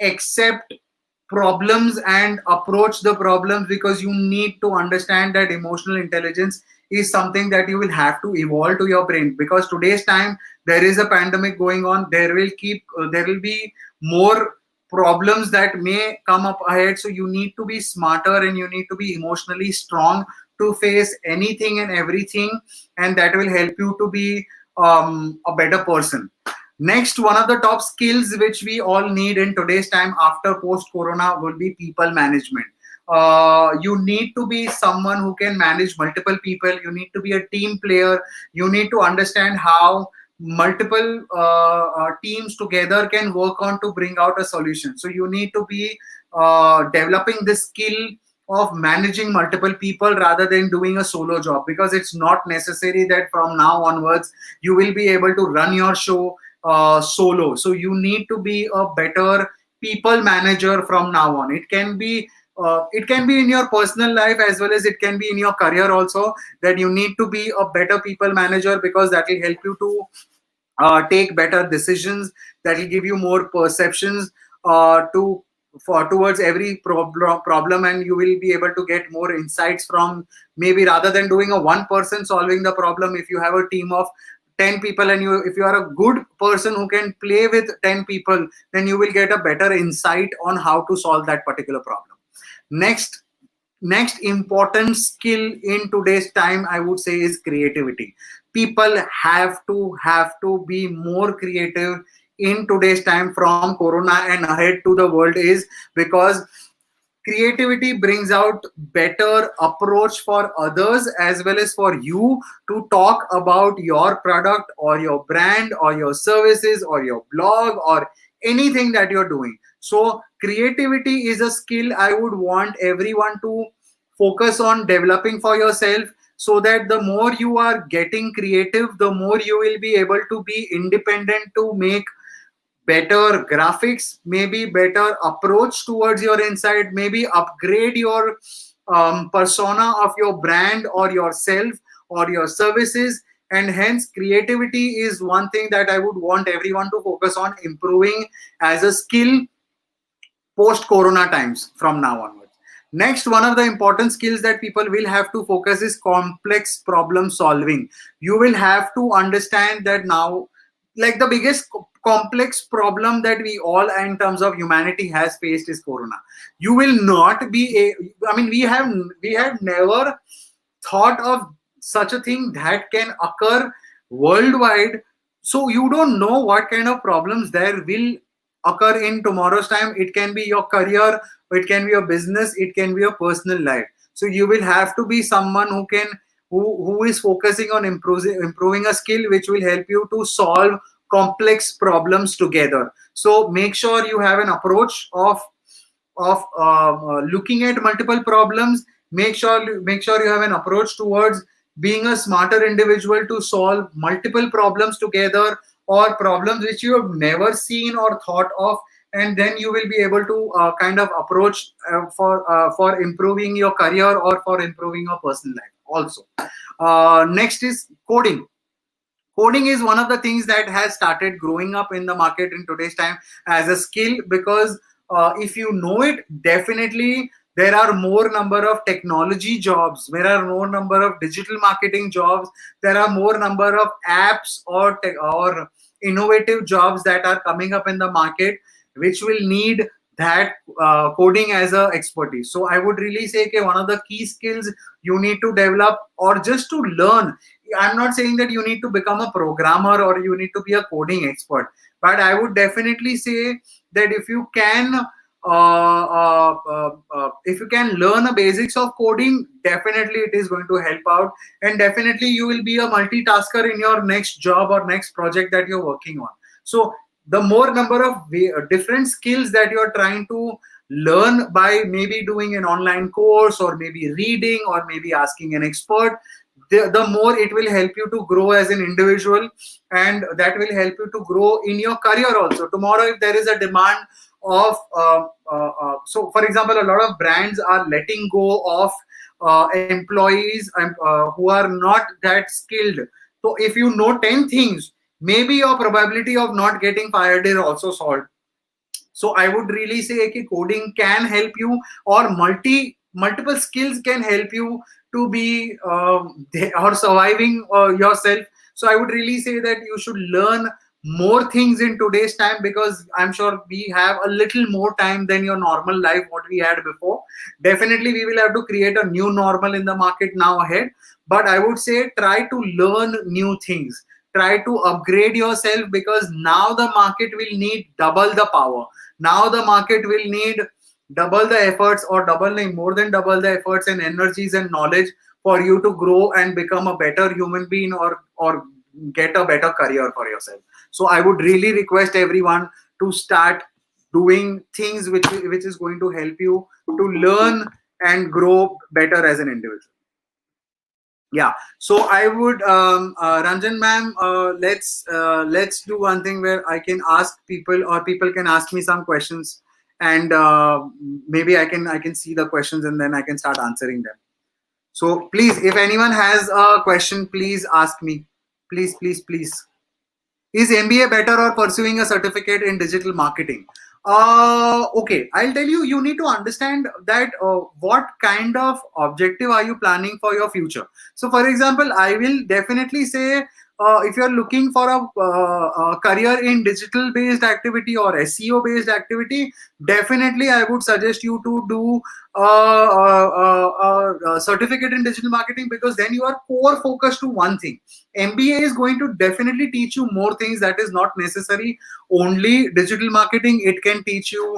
A: accept problems and approach the problems, because you need to understand that emotional intelligence is something that you will have to evolve to your brain, because today's time there is a pandemic going on, there will be more problems that may come up ahead. So you need to be smarter and you need to be emotionally strong to face anything and everything, and that will help you to be a better person. Next, one of the top skills which we all need in today's time after post corona will be people management. You need to be someone who can manage multiple people. You need to be a team player. You need to understand how multiple teams together can work on to bring out a solution. So you need to be developing the skill of managing multiple people rather than doing a solo job, because it's not necessary that from now onwards you will be able to run your show solo. So you need to be a better people manager from now on. It can be in your personal life as well as it can be in your career also, that you need to be a better people manager, because that will help you to take better decisions, that will give you more perceptions to for towards every problem, and you will be able to get more insights from, maybe rather than doing a one person solving the problem, if you have a team of 10 people, and if you are a good person who can play with 10 people, then you will get a better insight on how to solve that particular problem. Next next important skill in today's time, I would say, is creativity. People have to be more creative in today's time, from corona and ahead to the world, is because creativity brings out better approach for others as well as for you to talk about your product or your brand or your services or your blog or anything that you're doing. So creativity is a skill I would want everyone to focus on developing for yourself, so that the more you are getting creative, the more you will be able to be independent to make better graphics, maybe better approach towards your insight, maybe upgrade your persona of your brand or yourself or your services. And hence, creativity is one thing that I would want everyone to focus on improving as a skill post corona times from now onwards. Next, one of the important skills that people will have to focus is complex problem solving. You will have to understand that now, like, the biggest complex problem that we all in terms of humanity has faced is corona. You will not be I mean, we have never thought of such a thing that can occur worldwide. So you don't know what kind of problems there will occur in tomorrow's time. It can be your career, it can be your business, it can be your personal life. So you will have to be someone who is focusing on improving a skill which will help you to solve complex problems together. So make sure you have an approach of looking at multiple problems. Make sure you have an approach towards being a smarter individual to solve multiple problems together, or problems which you have never seen or thought of, and then you will be able to kind of approach for improving your career or for improving your personal life also. Next is coding. Coding is one of the things that has started growing up in the market in today's time as a skill, because if you know it, definitely there are more number of technology jobs, there are more number of digital marketing jobs, there are more number of apps or innovative jobs that are coming up in the market, which will need that coding as a expertise. So I would really say, okay, one of the key skills you need to develop or just to learn. I'm not saying that you need to become a programmer or you need to be a coding expert, but I would definitely say that if you can learn the basics of coding, definitely it is going to help out, and definitely you will be a multitasker in your next job or next project that you're working on. So the more number of different skills that you're trying to learn by maybe doing an online course or maybe reading or maybe asking an expert, the more it will help you to grow as an individual, and that will help you to grow in your career also. Tomorrow, if there is a demand of so for example, a lot of brands are letting go of employees who are not that skilled. So if you know 10 things, maybe your probability of not getting fired is also solved. So I would really say कि coding can help you, or multiple skills can help you to be or surviving yourself. So I would really say that you should learn more things in today's time, because I'm sure we have a little more time than your normal life what we had before. Definitely we will have to create a new normal in the market now ahead, but I would say try to learn new things, try to upgrade yourself, because now the market will need double the power. Now the market will need double the efforts, or more than double the efforts and energies and knowledge for you to grow and become a better human being, or get a better career for yourself. So I would really request everyone to start doing things which is going to help you to learn and grow better as an individual. Yeah, so I would Ranjan ma'am, let's do one thing where I can ask people, or people can ask me some questions, and maybe I can see the questions and then I can start answering them. So please, if anyone has a question, please ask me. Please, please, please. Is MBA better or pursuing a certificate in digital marketing? Okay, I'll tell you. You need to understand that what kind of objective are you planning for your future. So, for example, I will definitely say if you're looking for a career in digital based activity or SEO based activity, definitely I would suggest you to do a certificate in digital marketing, because then you are core focused to one thing. MBA is going to definitely teach you more things, that is not necessary only digital marketing. It can teach you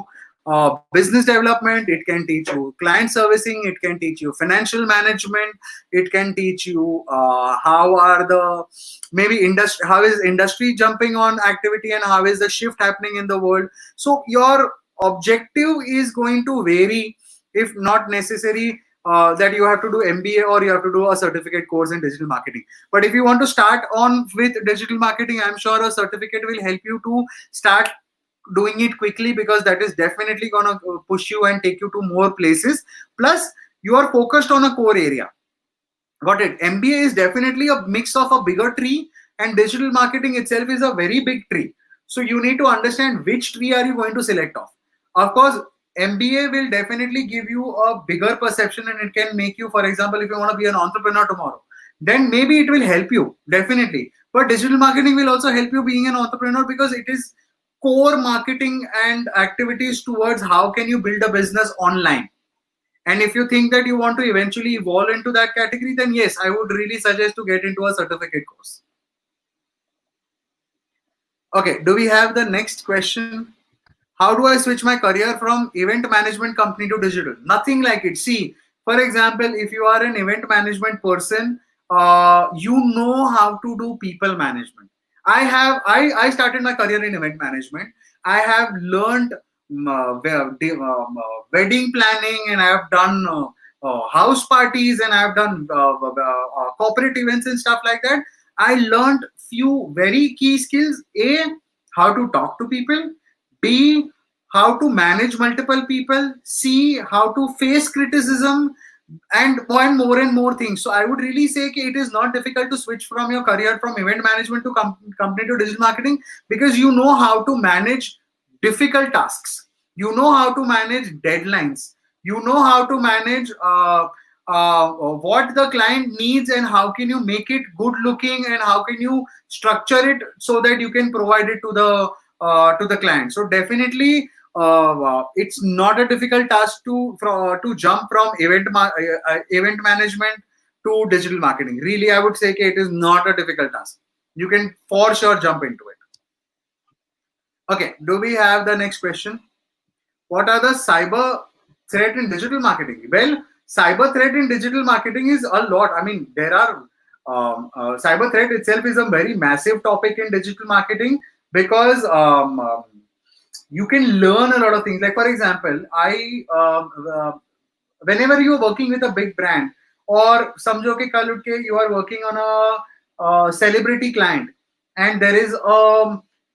A: business development, it can teach you client servicing, it can teach you financial management, it can teach you how are the maybe industry, how is industry jumping on activity, and how is the shift happening in the world. So your objective is going to vary, if not necessary that you have to do MBA or you have to do a certificate course in digital marketing. But if you want to start on with digital marketing, I'm sure a certificate will help you to start doing it quickly, because that is definitely going to push you and take you to more places. Plus, you are focused on a core area. Got it? MBA is definitely a mix of a bigger tree, and digital marketing itself is a very big tree. So you need to understand which tree are you going to select off. Of course, MBA will definitely give you a bigger perception, and it can make you, for example, if you want to be an entrepreneur tomorrow, then maybe it will help you definitely. But digital marketing will also help you being an entrepreneur, because it is core marketing and activities towards how can you build a business online. And if you think that you want to eventually evolve into that category, then yes, I would really suggest to get into a certificate course. Okay, do we have the next question? How do I switch my career from event management company to digital? Nothing like it. See, for example, if you are an event management person, you know how to do people management. I started my career in event management. I have learned wedding planning, and I have done house parties, and I have done corporate events and stuff like that. I learned few very key skills. A, how to talk to people. B, how to manage multiple people. C, how to face criticism, and more things. So I would really say that it is not difficult to switch from your career from event management to company to digital marketing, because you know how to manage difficult tasks. You know how to manage deadlines. You know how to manage what the client needs, and how can you make it good looking, and how can you structure it so that you can provide it to the client. So definitely it's not a difficult task to jump from event management to digital marketing. Really, I would say that it is not a difficult task. You can for sure jump into it. Okay, do we have the next question? What are the cyber threat in digital marketing? Well, cyber threat in digital marketing is a lot. I mean, there are cyber threat itself is a very massive topic in digital marketing, because you can learn a lot of things. Like for example, whenever you are working with a big brand, or समझो कि कल उठ के you are working on a celebrity client, and there is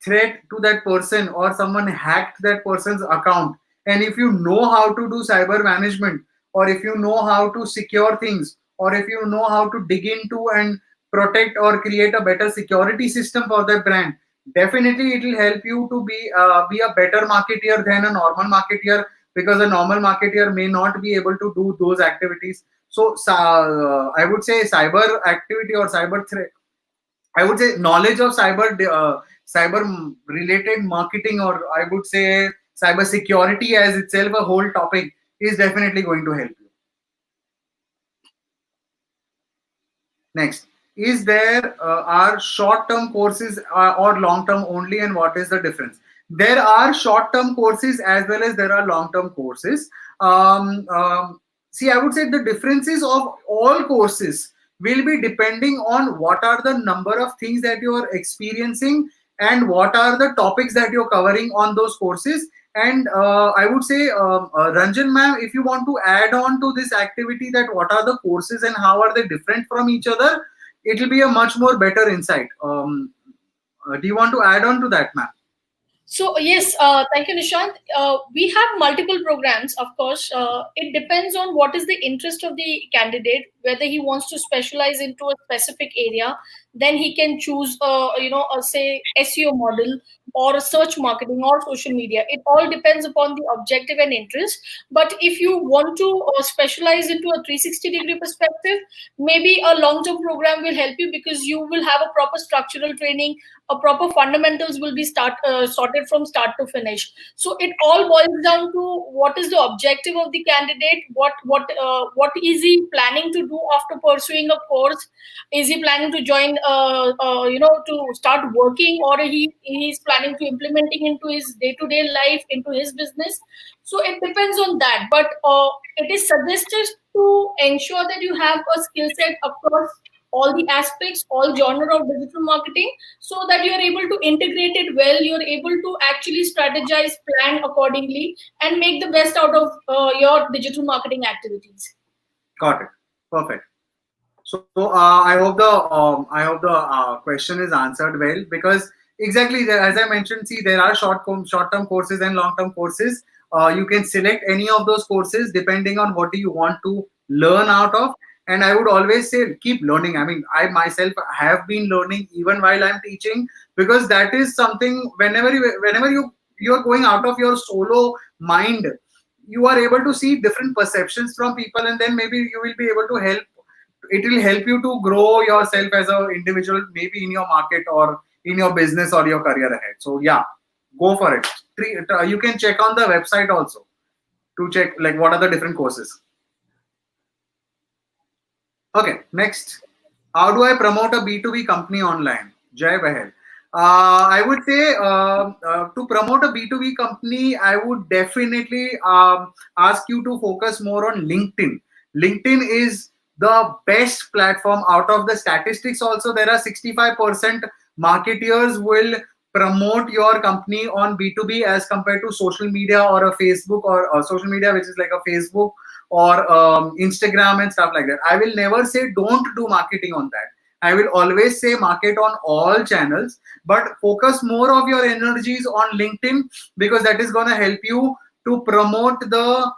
A: threat to that person or someone hacked that person's account, and if you know how to do cyber management, or if you know how to secure things, or if you know how to dig into and protect or create a better security system for that brand, definitely it will help you to be a better marketeer than a normal marketeer, because a normal marketeer may not be able to do those activities. So I would say cyber activity or cyber threat, I would say knowledge of cyber related marketing, or I would say cyber security as itself a whole topic, is definitely going to help you. Next, is there are short-term courses or long-term only, and what is the difference? There are short-term courses as well as there are long-term courses. Um, um, See, I would say the differences of all courses will be depending on what are the number of things that you are experiencing and what are the topics that you're covering on those courses. And I would say, Ranjan ma'am, if you want to add on to this activity, that what are the courses and how are they different from each other, it will be a much more better insight. Do you want to add on to that, ma'am?
B: So yes, thank you, Nishant. We have multiple programs. Of course, it depends on what is the interest of the candidate. Whether he wants to specialize into a specific area, then he can choose, say SEO model or a search marketing or social media. It all depends upon the objective and interest. But if you want to specialize into a 360-degree perspective, maybe a long-term program will help you, because you will have a proper structural training, a proper fundamentals will be sorted from start to finish. So it all boils down to what is the objective of the candidate, what is he planning to do after pursuing a course. Is he planning to join to start working, or he's planning to implementing into his day to day life, into his business. So it depends on that, but it is suggested to ensure that you have a skill set across all the aspects, all genre of digital marketing, so that you're able to integrate it well, you're able to actually strategize, plan accordingly, and make the best out of your digital marketing activities.
A: Got it. Perfect. So I hope the question is answered well, because exactly as I mentioned, see, there are short term courses and long term courses. You can select any of those courses depending on what do you want to learn out of. And I would always say keep learning. I mean, I myself have been learning even while I'm teaching, because that is something, whenever you're going out of your solo mind, you are able to see different perceptions from people, and then maybe you will be able to help, it will help you to grow yourself as an individual, maybe in your market or in your business or your career ahead. So yeah, go for it. You can check on the website also to check like what are the different courses. Okay, next. How do I promote a B2B company online? Jai Bahel. I would say to promote a B2B company, I would definitely ask you to focus more on LinkedIn. LinkedIn is the best platform out of the statistics. Also, there are 65% marketeers will promote your company on B2B as compared to social media or a Facebook, or social media, which is like a Facebook or Instagram and stuff like that. I will never say don't do marketing on that. I will always say market on all channels, but focus more of your energies on LinkedIn, because that is going to help you to promote to the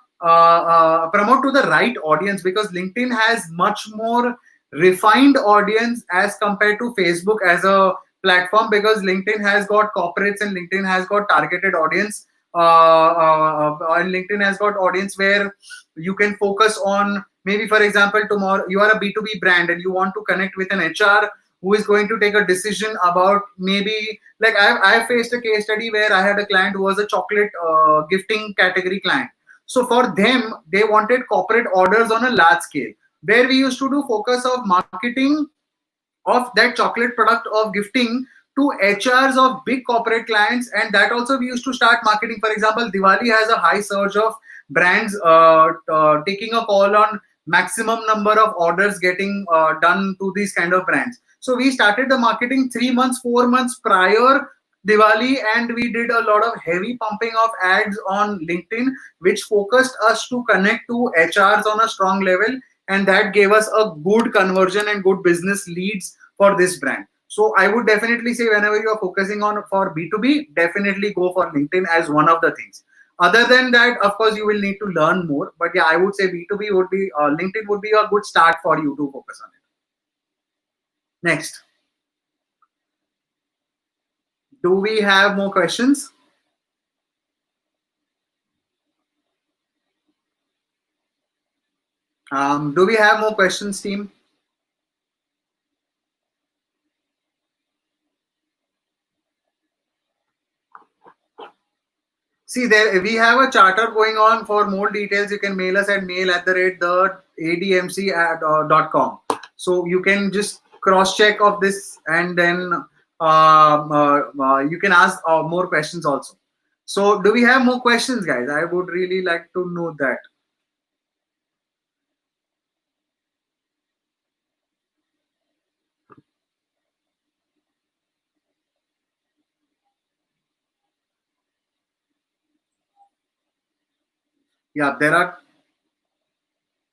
A: right audience, because LinkedIn has much more refined audience as compared to Facebook as a platform, because LinkedIn has got corporates and LinkedIn has got targeted audience, and LinkedIn has got audience where you can focus on, maybe for example, tomorrow you are a B2B brand and you want to connect with an HR who is going to take a decision about, maybe like I faced a case study where I had a client who was a chocolate gifting category client. So for them, they wanted corporate orders on a large scale, where we used to do focus of marketing of that chocolate product of gifting to HRs of big corporate clients. And that also we used to start marketing. For example, Diwali has a high surge of brands taking a call on maximum number of orders getting done to these kind of brands. So we started the marketing 3 months, 4 months prior Diwali, and we did a lot of heavy pumping of ads on LinkedIn, which focused us to connect to HRs on a strong level, and that gave us a good conversion and good business leads for this brand. So I would definitely say whenever you are focusing on for B2B, definitely go for LinkedIn as one of the things. Other than that, of course, you will need to learn more. But yeah, I would say B2B would be LinkedIn would be a good start for you to focus on it. Next, do we have more questions? Do we have more questions, team? See, there we have a charter going on. For more details, you can mail us at mail@the admc.com. So you can just cross check of this, and then you can ask more questions also. So, do we have more questions, guys? I would really like to know that. Yeah, there are.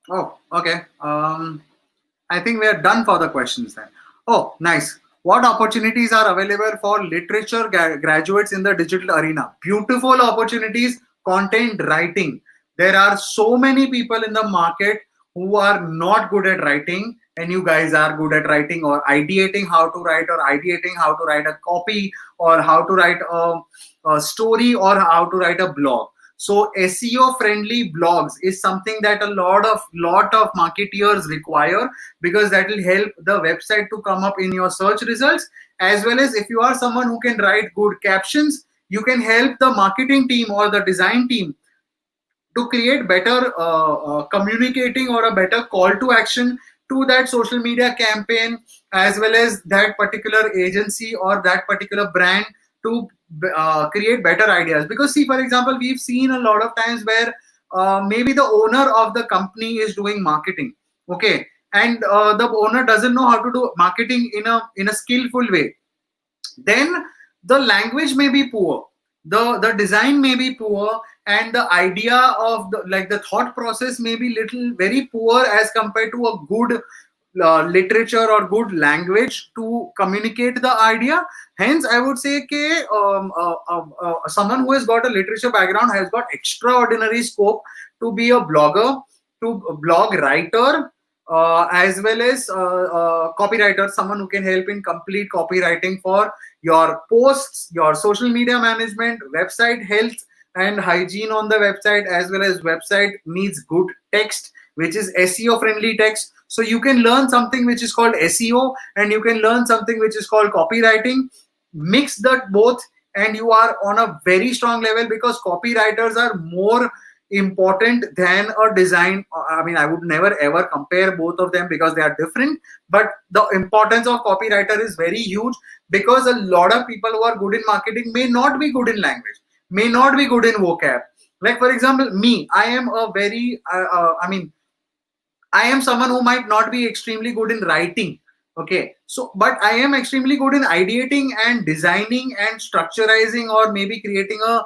A: Oh, okay. I think we are done for the questions then. Oh, nice. What opportunities are available for literature graduates in the digital arena? Beautiful opportunities, content writing. There are so many people in the market who are not good at writing, and you guys are good at writing or ideating how to write, or ideating how to write a copy, or how to write a story, or how to write a blog. So SEO friendly blogs is something that a lot of marketeers require, because that will help the website to come up in your search results. As well as, if you are someone who can write good captions, you can help the marketing team or the design team to create better communicating or a better call to action to that social media campaign, as well as that particular agency or that particular brand, to create better ideas. Because see, for example, we've seen a lot of times where maybe the owner of the company is doing marketing, okay, and the owner doesn't know how to do marketing in a skillful way. Then the language may be poor, the design may be poor, and the idea of the thought process may be little very poor as compared to a good literature or good language to communicate the idea. Hence I would say someone who has got a literature background has got extraordinary scope to be a blogger, to a blog writer, as well as copywriter, someone who can help in complete copywriting for your posts, your social media management, website health and hygiene on the website, as well as website needs good text, which is SEO friendly text. So you can learn something which is called SEO, and you can learn something which is called copywriting. Mix that both, and you are on a very strong level, because copywriters are more important than a design. I mean, I would never ever compare both of them because they are different, but the importance of copywriter is very huge, because a lot of people who are good in marketing may not be good in language, may not be good in vocab. Like, for example, me, I am a very I mean, I am someone who might not be extremely good in writing. Okay. So, but I am extremely good in ideating and designing and structurizing, or maybe creating a,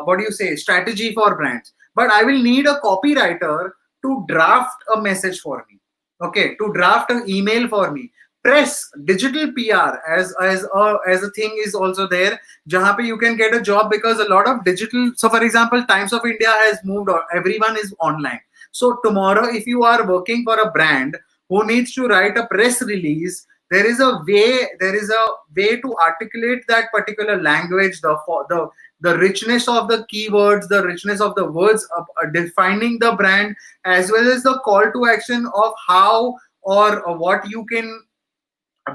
A: what do you say, strategy for brands. But I will need a copywriter to draft a message for me. Okay. To draft an email for me. Press, digital PR as a thing is also there. Jahan pe you can get a job, because a lot of digital. So, for example, Times of India has moved on. Everyone is online. So tomorrow, if you are working for a brand who needs to write a press release, there is a way to articulate that particular language, the richness of the keywords, the richness of the words, defining the brand, as well as the call to action of how or what you can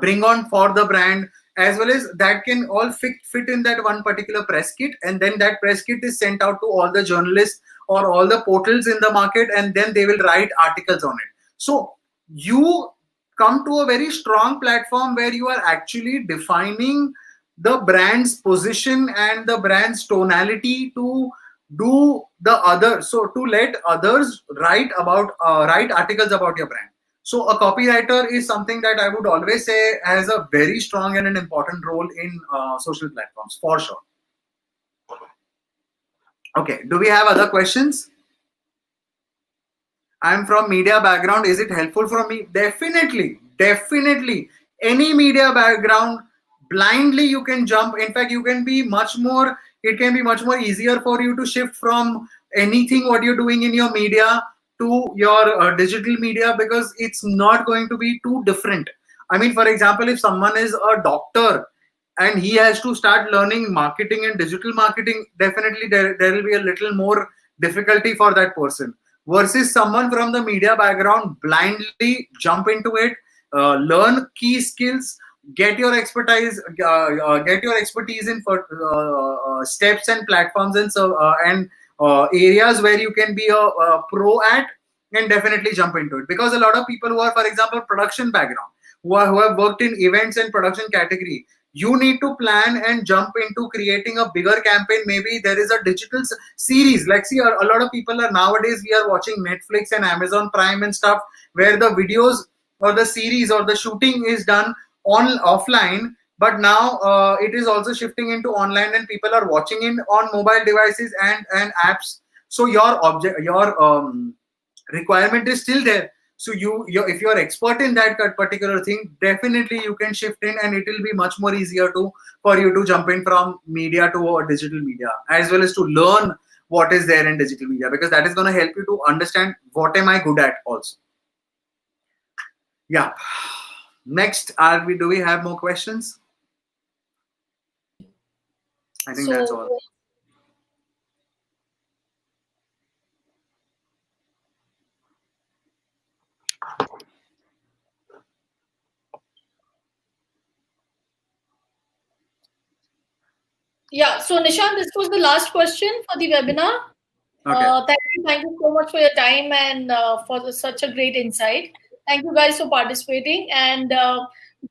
A: bring on for the brand, as well as that can all fit in that one particular press kit. And then that press kit is sent out to all the journalists or all the portals in the market, and then they will write articles on it. So you come to a very strong platform where you are actually defining the brand's position and the brand's tonality to do the other, so to let others write articles about your brand. So a copywriter is something that I would always say has a very strong and an important role in social platforms, for sure. Okay, do we have other questions? I'm from media background. Is it helpful for me? Definitely, definitely. any media background, blindly you can jump. In fact, you can be much more, it can be much more easier for you to shift from anything what you're doing in your media to your digital media, because it's not going to be too different. I mean, for example, if someone is a doctor and he has to start learning marketing and digital marketing, definitely there will be a little more difficulty for that person, versus someone from the media background blindly jump into it, learn key skills, get your expertise in for steps and platforms and so and areas where you can be a pro at, and definitely jump into it. Because a lot of people who are, for example, production background, who have worked in events and production category, you need to plan and jump into creating a bigger campaign. Maybe there is a digital series, like, see, a lot of people are nowadays, we are watching Netflix and Amazon Prime and stuff, where the videos or the series or the shooting is done on offline, but now it is also shifting into online, and people are watching it on mobile devices and apps. So your requirement is still there. So if you're expert in that particular thing, definitely you can shift in, and it will be much more easier to for you to jump in from media to digital media, as well as to learn what is there in digital media, because that is going to help you to understand what am I good at also. Yeah. Next, do we have more questions? I think that's
B: So
A: all.
B: yeah, so Nishant, this was the last question for the webinar.
A: Okay.
B: Thank you so much for your time and for such a great insight. Thank you guys for participating, and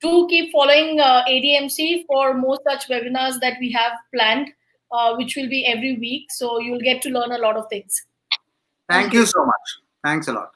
B: do keep following ADMC for more such webinars that we have planned, which will be every week. So you'll get to learn a lot of things. Thank
A: Thank you
B: you.
A: so much. Thanks a lot.